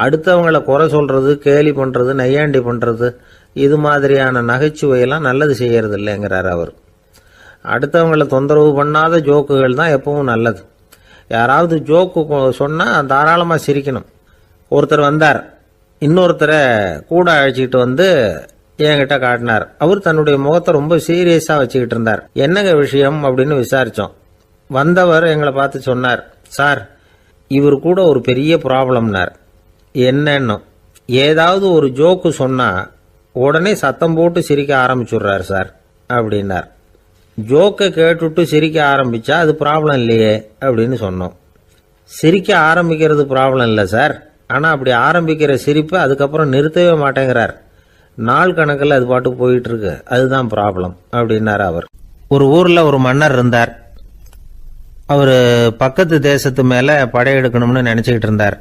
அடுத்தவங்களை குறை சொல்றது, கேலி பண்றது, நையாண்டி பண்றது, இது மாதிரியான நகைச்சுவையெல்லாம் நல்லது செய்யறது இல்லைங்கிறார் அவர். அடுத்தவங்களை தொந்தரவு பண்ணாத ஜோக்குகள் தான் எப்பவும் நல்லது. யாராவது ஜோக்கு சொன்னால் தாராளமாக சிரிக்கணும். ஒருத்தர் வந்தார், இன்னொருத்தரை கூட அழைச்சிக்கிட்டு வந்து என்கிட்ட காட்டினார். அவர் தன்னுடைய முகத்தை ரொம்ப சீரியஸாக வச்சுக்கிட்டு இருந்தார். என்னங்க விஷயம் அப்படின்னு விசாரித்தோம். வந்தவர் எங்களை பார்த்து சொன்னார், சார், இவர் கூட ஒரு பெரிய ப்ராப்ளம்னார். என்னன்னு, ஏதாவது ஒரு ஜோக்கு சொன்னால் உடனே சத்தம் போட்டு சிரிக்க ஆரம்பிச்சுடுறார் சார் அப்படின்னார். ஜோக்கை கேட்டுட்டு சிரிக்க ஆரம்பித்தா அது ப்ராப்ளம் இல்லையே அப்படின்னு சொன்னோம். சிரிக்க ஆரம்பிக்கிறது ப்ராப்ளம் இல்லை சார், ஆனால் அப்படி ஆரம்பிக்கிற சிரிப்பை அதுக்கப்புறம் நிறுத்தவே மாட்டேங்கிறார். நாள் கணக்கில் அது பாட்டுக்கு போயிட்டு இருக்கு, அதுதான் ப்ராப்ளம் அப்படின்னார் அவர். ஒரு ஊரில் ஒரு மன்னர் இருந்தார். அவர் பக்கத்து தேசத்து மேலே படையெடுக்கணும்னு நினச்சிக்கிட்டு இருந்தார்.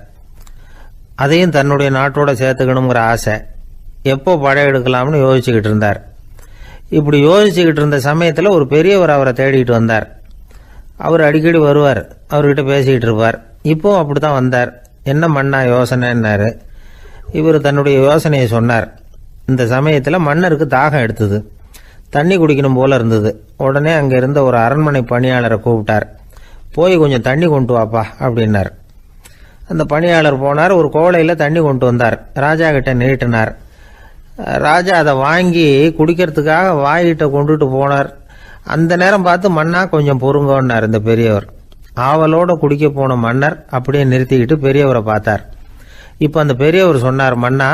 அதையும் தன்னுடைய நாட்டோட சேர்த்துக்கணுங்கிற ஆசை. எப்போ படையெடுக்கலாம்னு யோசிச்சுக்கிட்டு இருந்தார். இப்படி யோசிச்சுக்கிட்டு இருந்த சமயத்தில் ஒரு பெரியவர் அவரை தேடிக்கிட்டு வந்தார். அவர் அடிக்கடி வருவார், அவர்கிட்ட பேசிக்கிட்டு இருப்பார். இப்போவும் அப்படி தான் வந்தார். என்ன மன்னா யோசனைன்னாரு. இவர் தன்னுடைய யோசனையை சொன்னார். இந்த சமயத்தில் மன்னருக்கு தாகம் எடுத்தது, தண்ணி குடிக்கணும் போல இருந்தது. உடனே அங்கே இருந்த ஒரு அரண்மனை பணியாளரை கூப்பிட்டார். போய் கொஞ்சம் தண்ணி கொண்டு வாப்பா அப்படின்னார். அந்த பணியாளர் போனார். ஒரு கோலையில் தண்ணி கொண்டு வந்தார். ராஜா கிட்ட நீட்டினார். ராஜா அதை வாங்கி குடிக்கிறதுக்காக வாய்கிட்ட கொண்டுட்டு போனார். அந்த நேரம் பார்த்து, மன்னா கொஞ்சம் பொறுங்கன்னார் இந்த பெரியவர். ஆவலோட குடிக்க போன மன்னர் அப்படியே நிறுத்திக்கிட்டு பெரியவரை பார்த்தார். இப்போ அந்த பெரியவர் சொன்னார், மன்னா,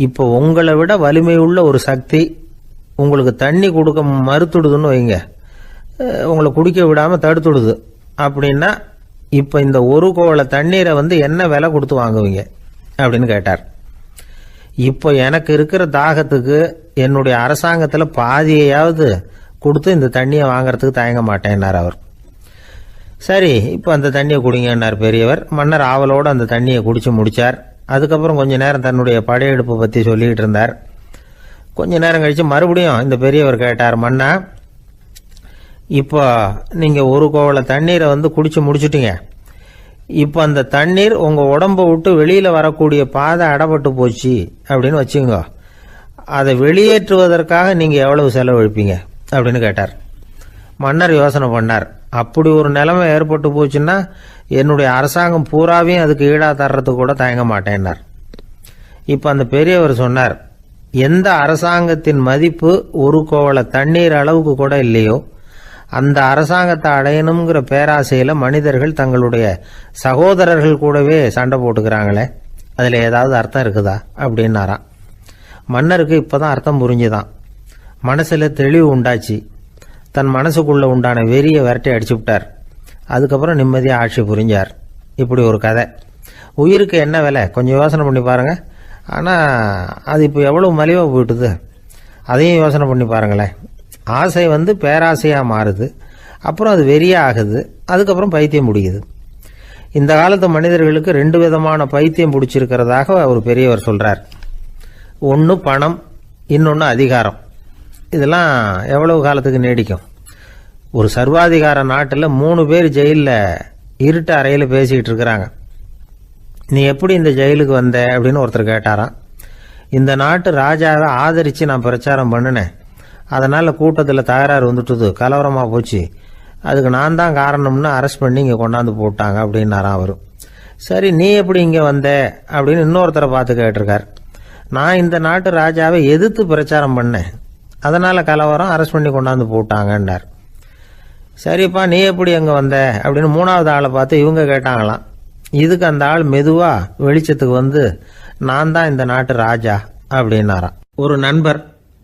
இப்போ உங்களை விட வலிமை உள்ள ஒரு சக்தி உங்களுக்கு தண்ணி கொடுக்க மறுத்துடுதுன்னு வைங்க, உங்களை குடிக்க விடாமல் தடுத்துடுது அப்படின்னா, இப்போ இந்த ஒரு கோவள தண்ணீரை என்ன விலை கொடுத்து வாங்குவீங்க அப்படின்னு கேட்டார். இப்போ எனக்கு இருக்கிற தாகத்துக்கு என்னுடைய அரசாங்கத்தில் பாதியையாவது கொடுத்து இந்த தண்ணியை வாங்கறதுக்கு தயங்க மாட்டேன்னார் அவர். சரி, இப்போ அந்த தண்ணியை குடிங்கன்னார் பெரியவர். மன்னர் ஆவலோடு அந்த தண்ணியை குடிச்சு முடிச்சார். அதுக்கப்புறம் கொஞ்ச நேரம் தன்னுடைய படையெடுப்பை பற்றி சொல்லிக்கிட்டு இருந்தார். கொஞ்ச நேரம் கழித்து மறுபடியும் இந்த பெரியவர் கேட்டார், மன்னா, இப்போ நீங்கள் ஒரு கோவள தண்ணீரை குடிச்சு முடிச்சுட்டீங்க. இப்போ அந்த தண்ணீர் உங்கள் உடம்பை விட்டு வெளியில் வரக்கூடிய பாதை அடப்பட்டு போச்சு அப்படின்னு வச்சுங்க, அதை வெளியேற்றுவதற்காக நீங்கள் எவ்வளவு செலவழிப்பீங்க அப்படின்னு கேட்டார். மன்னர் யோசனை பண்ணார், அப்படி ஒரு நிலைமை ஏற்பட்டு போச்சுன்னா என்னுடைய அரசாங்கம் பூராவையும் அதுக்கு ஈடாக தர்றதுக்கு கூட தயங்க மாட்டேன்னார். இப்போ அந்த பெரியவர் சொன்னார், எந்த அரசாங்கத்தின் மதிப்பு ஒரு கோவள தண்ணீர் அளவுக்கு கூட இல்லையோ அந்த அரசாங்கத்தை அடையணுங்கிற பேராசையில் மனிதர்கள் தங்களுடைய சகோதரர்கள் கூடவே சண்டை போட்டுக்கிறாங்களே, அதில் ஏதாவது அர்த்தம் இருக்குதா அப்படின்னாராம். மன்னருக்கு இப்போதான் அர்த்தம் புரிஞ்சுதான். மனசில் தெளிவு உண்டாச்சு. தன் மனசுக்குள்ளே உண்டான வெறியை விரட்டி அடிச்சு விட்டார். அதுக்கப்புறம் நிம்மதியாக ஆட்சி புரிஞ்சார். இப்படி ஒரு கதை. உயிருக்கு என்ன விலை கொஞ்சம் யோசனை பண்ணி பாருங்கள். ஆனால் அது இப்போ எவ்வளோ மலிவாக போயிட்டுது, அதையும் யோசனை பண்ணி பாருங்களேன். ஆசை பேராசையாக மாறுது, அப்புறம் அது வெறியாக ஆகுது, அதுக்கப்புறம் பைத்தியம் பிடிக்குது. இந்த காலத்து மனிதர்களுக்கு 2 விதமான பைத்தியம் பிடிச்சிருக்கிறதாக ஒரு பெரியவர் சொல்கிறார். ஒன்று பணம், இன்னொன்று அதிகாரம். இதெல்லாம் எவ்வளவு காலத்துக்கு நீடிக்கும்? ஒரு சர்வாதிகார நாட்டில் 3 பேர் ஜெயிலில் இருட்டு அறையில் பேசிக்கிட்டு இருக்கிறாங்க. நீ எப்படி இந்த ஜெயிலுக்கு வந்த அப்படின்னு ஒருத்தர் கேட்டாராம். இந்த நாட்டு ராஜாவை ஆதரித்து நான் பிரச்சாரம் பண்ணினேன், அதனால் கூட்டத்தில் தகராறு வந்துட்டுது, கலவரமாக போச்சு, அதுக்கு நான் தான் காரணம்னு அரெஸ்ட் பண்ணி இங்கே கொண்டாந்து போட்டாங்க அப்படின்னாராம் அவர். சரி, நீ எப்படி இங்கே வந்த அப்படின்னு இன்னொருத்தரை பார்த்து கேட்டிருக்கார். நான் இந்த நாட்டு ராஜாவை எதிர்த்து பிரச்சாரம் பண்ணேன், அதனால் கலவரம், அரெஸ்ட் பண்ணி கொண்டாந்து போட்டாங்கன்னார். சரிப்பா, நீ எப்படி அங்கே வந்த அப்படின்னு 3வது ஆளை பார்த்து இவங்க கேட்டாங்களாம். இதுக்கு அந்த ஆள் மெதுவாக வெளிச்சத்துக்கு நான் தான் இந்த நாட்டு ராஜா அப்படின்னாராம். ஒரு நண்பர்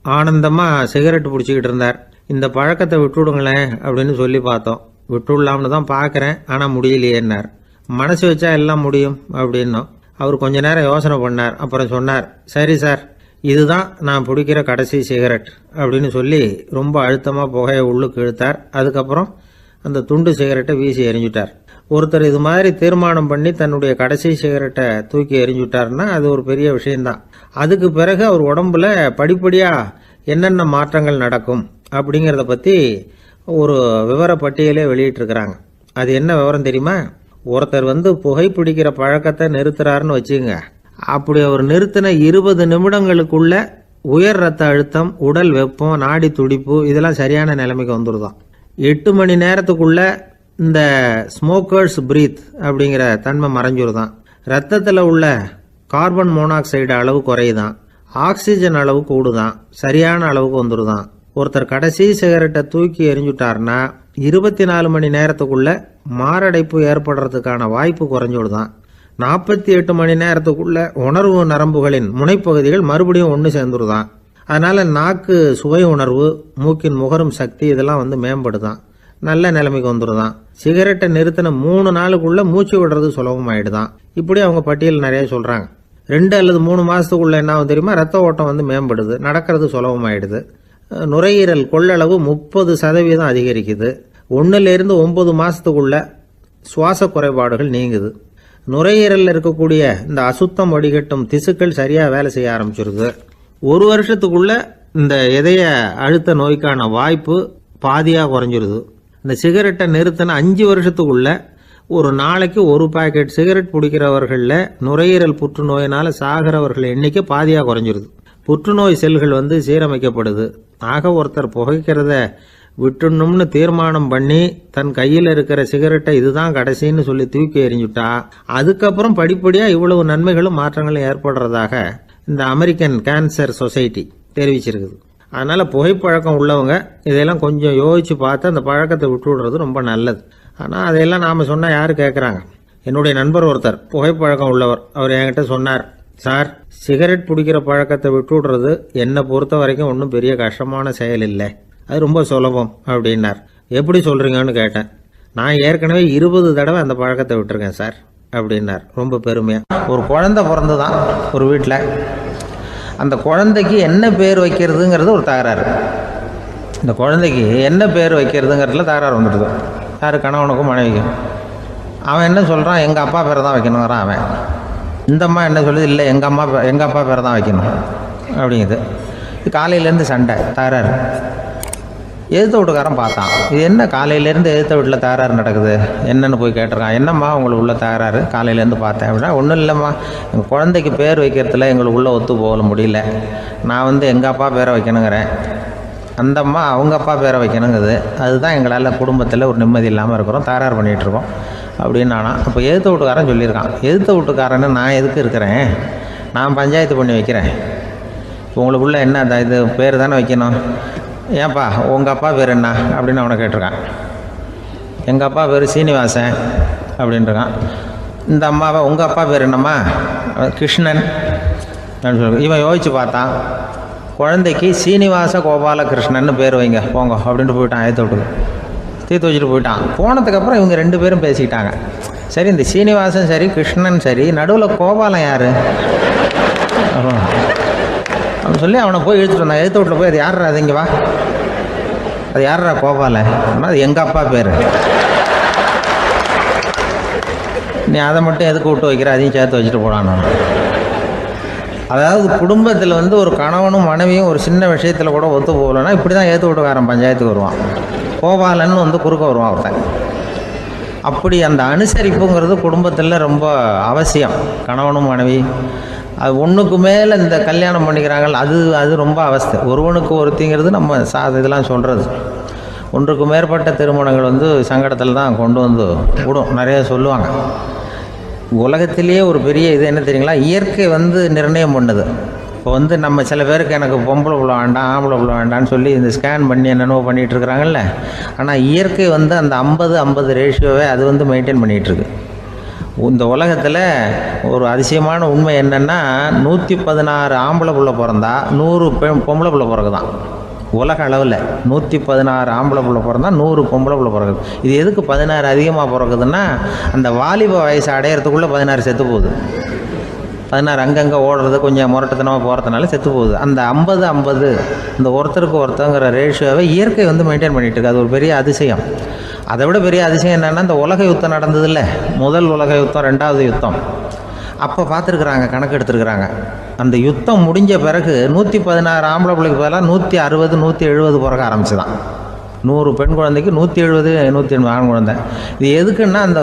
ஆனந்தமாக சிகரெட் பிடிச்சிக்கிட்டு இருந்தார். இந்த பழக்கத்தை விட்டுவிடுங்களேன் அப்படின்னு சொல்லி பார்த்தோம். விட்டுவிடலாம்னு தான் பார்க்குறேன், ஆனால் முடியலையேன்னார். மனசு வச்சா எல்லாம் முடியும் அப்படின்னோம். அவர் கொஞ்ச நேரம் யோசனை பண்ணார். அப்புறம் சொன்னார், சரி சார், இதுதான் நான் பிடிக்கிற கடைசி சிகரெட் அப்படின்னு சொல்லி ரொம்ப அழுத்தமாக புகையை உள்ளுக்கு இழுத்தார். அதுக்கப்புறம் அந்த துண்டு சிகரெட்டை வீசி எறிஞ்சுட்டார். ஒருத்தர் இது மாதிரி தீர்மானம் பண்ணி தன்னுடைய கடைசி சிகரெட்டை தூக்கி எறிஞ்சுட்டார்னா அது ஒரு பெரிய விஷயம்தான். அதுக்கு பிறகு அவர் உடம்புல படிப்படியாக என்னென்ன மாற்றங்கள் நடக்கும் அப்படிங்கிறத பற்றி ஒரு விவர பட்டியலே வெளியிட்டிருக்கிறாங்க. அது என்ன விவரம் தெரியுமா? ஒருத்தர் புகைப்பிடிக்கிற பழக்கத்தை நிறுத்துறாருன்னு வச்சுங்க. அப்படி அவர் நிறுத்தின 20 நிமிடங்களுக்குள்ள உயர் ரத்த அழுத்தம், உடல் வெப்பம், நாடி துடிப்பு இதெல்லாம் சரியான நிலைமைக்கு வந்துடுதான். 8 மணி நேரத்துக்குள்ள இந்த ஸ்மோக்கர்ஸ் பிரீத் அப்படிங்கிற தன்மை மறைஞ்சிருதான். ரத்தத்தில் உள்ள கார்பன் மோனாக்சைடு அளவு குறையுதான், ஆக்சிஜன் அளவு கூடுதான், சரியான அளவுக்கு வந்துடுதான். ஒருத்தர் கடைசி சிகரெட்டை தூக்கி எறிஞ்சுட்டார்னா 24 மணி நேரத்துக்குள்ள மாரடைப்பு ஏற்படுறதுக்கான வாய்ப்பு குறைஞ்சுடுதான். 48 மணி நேரத்துக்குள்ள உணர்வு நரம்புகளின் முனைப்பகுதிகள் மறுபடியும் ஒன்று சேர்ந்துருதான். அதனால நாக்கு சுவை உணர்வு, மூக்கின் முகரும் சக்தி இதெல்லாம் மேம்படுதான், நல்ல நிலைமைக்கு வந்துடுதான். சிகரெட்டை நிறுத்தின 3 நாளுக்குள்ள மூச்சு விடுறது சுலபமாயிடுதான். இப்படி அவங்க பட்டியல் நிறைய சொல்றாங்க. 2 அல்லது 3 மாசத்துக்குள்ள என்ன ஆகும் தெரியுமா? ரத்த ஓட்டம் மேம்படுது, நடக்கிறது சுலபமாயிடுது. நுரையீரல் கொள்ளளவு 30% அதிகரிக்குது. 1லிருந்து 9 மாசத்துக்குள்ள சுவாச குறைபாடுகள் நீங்குது. நுரையீரலில் இருக்கக்கூடிய இந்த அசுத்தம் வடிகட்டும் திசுக்கள் சரியா வேலை செய்ய ஆரம்பிச்சிருது. 1 வருஷத்துக்குள்ள இந்த இதய அழுத்த நோய்க்கான வாய்ப்பு பாதியாக குறைஞ்சிருது. இந்த சிகரெட்டை நிறுத்தின 5 வருஷத்துக்குள்ள ஒரு நாளைக்கு 1 பாக்கெட் சிகரெட் பிடிக்கிறவர்களில் நுரையீரல் புற்றுநோயினால் சாகிறவர்கள் எண்ணிக்கை பாதியாக குறைஞ்சிருது. புற்றுநோய் செல்கள் சீரமைக்கப்படுது. ஆக ஒருத்தர் புகைக்கிறத விட்டுணும்னு தீர்மானம் பண்ணி தன் கையில் இருக்கிற சிகரெட்டை இதுதான் கடைசின்னு சொல்லி தூக்கி எறிஞ்சுட்டா அதுக்கப்புறம் படிப்படியாக இவ்வளவு நன்மைகளும் மாற்றங்களும் ஏற்படுறதாக இந்த அமெரிக்கன் கேன்சர் சொசைட்டி தெரிவிச்சிருக்குது. அதனால புகைப்பழக்கம் உள்ளவங்க இதெல்லாம் கொஞ்சம் யோசிச்சு பார்த்து அந்த பழக்கத்தை விட்டு விடுறது ரொம்ப நல்லது. ஆனால் அதையெல்லாம் நாம் சொன்னால் யார் கேட்குறாங்க? என்னுடைய நண்பர் ஒருத்தர் புகைப்பழக்கம் உள்ளவர், அவர் என்கிட்ட சொன்னார், சார், சிகரெட் பிடிக்கிற பழக்கத்தை விட்டு விடுறது என்னை பொறுத்த வரைக்கும் ஒன்றும் பெரிய கஷ்டமான செயல் இல்லை, அது ரொம்ப சுலபம் அப்படின்னார். எப்படி சொல்கிறீங்கன்னு கேட்டேன். நான் ஏற்கனவே 20 தடவை அந்த பழக்கத்தை விட்டுருக்கேன் சார் அப்படின்னார் ரொம்ப பெருமையாக. ஒரு குழந்தை பிறந்து தான் ஒரு வீட்டில், அந்த குழந்தைக்கு என்ன பேர் வைக்கிறதுங்கிறது ஒரு தகராறு. இந்த குழந்தைக்கு என்ன பேர் வைக்கிறதுங்கிறதுல தகராறு வந்துடுது. யார்? கணவனுக்கும் மனைவிக்கும். அவன் என்ன சொல்கிறான், எங்கள் அப்பா பேரை தான் வைக்கணுங்கிறான் அவன். இந்த அம்மா என்ன சொல்லுது, இல்லை எங்கள் அப்பா பேரை தான் வைக்கணும் அப்படிங்குது. காலையிலேருந்து சண்டை, தகராறு. எதிர்த்த வீட்டுக்காரன் பார்த்தான், இது என்ன காலையிலேருந்து எதிர்த்த வீட்டில் தகராறு நடக்குது, என்னென்னு போய் கேட்டிருக்கான். என்னம்மா உங்களுக்கு உள்ள தகராறு? காலையிலேருந்து பார்த்தேன் அப்படின்னா, ஒன்றும் இல்லைம்மா, எங்கள் குழந்தைக்கு பேர் வைக்கிறதுல எங்களுக்கு உள்ளே ஒத்து போக முடியல, நான் எங்கள் அப்பா பேரை வைக்கணுங்கிறேன், அந்த அம்மா அவங்க அப்பா பேரை வைக்கணுங்குது. அதுதான் எங்களால் குடும்பத்தில் ஒரு நிம்மதி இல்லாமல் இருக்கிறோம், தகராறு பண்ணிகிட்ருக்கோம் அப்படின்னு நானா. அப்போ எதிர்த்த வீட்டுக்காரன் சொல்லியிருக்கான், எதிர்த்த வீட்டுக்காரன்னு நான் எதுக்கு இருக்கிறேன், நான் பஞ்சாயத்து பண்ணி வைக்கிறேன். உங்களுக்குள்ள என்ன இது பேர் தானே வைக்கணும், ஏன்ப்பா உங்கள் அப்பா பேர் என்ன அப்படின்னு அவனை கேட்டிருக்கான். எங்கள் அப்பா பேர் சீனிவாசன் அப்படின்ட்டுருக்கான். இந்த அம்மாவை உங்கள் அப்பா பேர் என்னம்மா, கிருஷ்ணன் அப்படின்னு சொல்லி இவன் யோசித்து பார்த்தான். குழந்தைக்கு சீனிவாச கோபாலகிருஷ்ணன்னு பேர் வைங்க போங்க அப்படின்ட்டு போயிட்டான். ஏற்ற விட்டுக்கு தீர்த்து வச்சுட்டு போயிட்டான். போனதுக்கப்புறம் இவங்க 2 பேரும் பேசிக்கிட்டாங்க. சரி, இந்த சீனிவாசன் சரி கிருஷ்ணன் சரி, நடுவில் கோபாலம் யார் அப்படின்னு சொல்லி அவனை போய் இழுத்துட்டு வந்தான். எழுத்து வீட்டில் போய் அது யார்ரா, அது இங்கே வா, அது யார்ரா கோபாலன், அது எங்கள் அப்பா பேர், நீ அதை மட்டும் எதுக்கு விட்டு வைக்கிற, அதையும் சேர்த்து வச்சுட்டு போடான்னு. அதாவது குடும்பத்தில் ஒரு கணவனும் மனைவியும் ஒரு சின்ன விஷயத்தில் கூட ஒத்து போகலைன்னா இப்படி தான் ஏற்று வீட்டுக்காரன் பஞ்சாயத்துக்கு வருவான். கோபாலன்னு குறுக்க வருவான் ஒருத்தன். அப்படி அந்த அனுசரிப்புங்கிறது குடும்பத்தில் ரொம்ப அவசியம். கணவனும் மனைவி அது ஒன்றுக்கு மேலே இந்த கல்யாணம் பண்ணிக்கிறாங்க, அது ரொம்ப அவஸ்தை. ஒருவனுக்கு ஒருத்திங்கிறது நம்ம இதெல்லாம் சொல்கிறது. ஒன்றுக்கு மேற்பட்ட திருமணங்கள் சங்கடத்தில் தான் கொண்டு விடும். நிறைய சொல்லுவாங்க. உலகத்திலேயே ஒரு பெரிய இது என்ன தெரியுங்களா, இயற்கை நிர்ணயம் பண்ணுது. இப்போ நம்ம சில பேருக்கு எனக்கு பொம்பளை புள்ள வேண்டாம் ஆம்பளை புள்ள வேண்டான்னு சொல்லி இந்த ஸ்கேன் பண்ணி என்னென்னவோ பண்ணிகிட்டு இருக்கிறாங்கல்ல. ஆனால் இயற்கை அந்த 50-50 ரேஷியோவை அது மெயின்டைன் பண்ணிகிட்ருக்கு. இந்த உலகத்தில் ஒரு அதிசயமான உண்மை என்னென்னா, 116 ஆம்பளை புள்ள பிறந்தா 100 பொம்பளை புள்ள பிறகுதான். உலக அளவில் 116 ஆம்பளை புள்ள பிறந்தா 100 பொம்பளை புள்ள பிறகுது. இது எதுக்கு 16 அதிகமாக பிறகுதுன்னா, அந்த வாலிப வயசு அடையிறதுக்குள்ளே 16 செத்து போகுது. 16 அங்கங்கே ஓடுறது கொஞ்சம் முரட்டத்தனமாக போகிறதுனால செத்து போகுது. அந்த 50-50 இந்த ஒருத்தருக்கு ஒருத்தங்கிற ரேஷியோவை இயற்கை மெயின்டைன் பண்ணிகிட்டு இருக்கு. அது ஒரு பெரிய அதிசயம். அதை விட பெரிய அதிசயம் என்னென்னா, இந்த உலக யுத்தம் நடந்ததில்ல, முதல் உலக யுத்தம், 2வது யுத்தம், அப்போ பார்த்துருக்குறாங்க, கணக்கு எடுத்துருக்குறாங்க. அந்த யுத்தம் முடிஞ்ச பிறகு 116 ஆம்பளை பிள்ளைக்கு பதிலாக 160 170 பிறக்க ஆரம்பிச்சு தான். 100 பெண் குழந்தைக்கு 170 180 ஆண் குழந்தை. இது எதுக்குன்னா, அந்த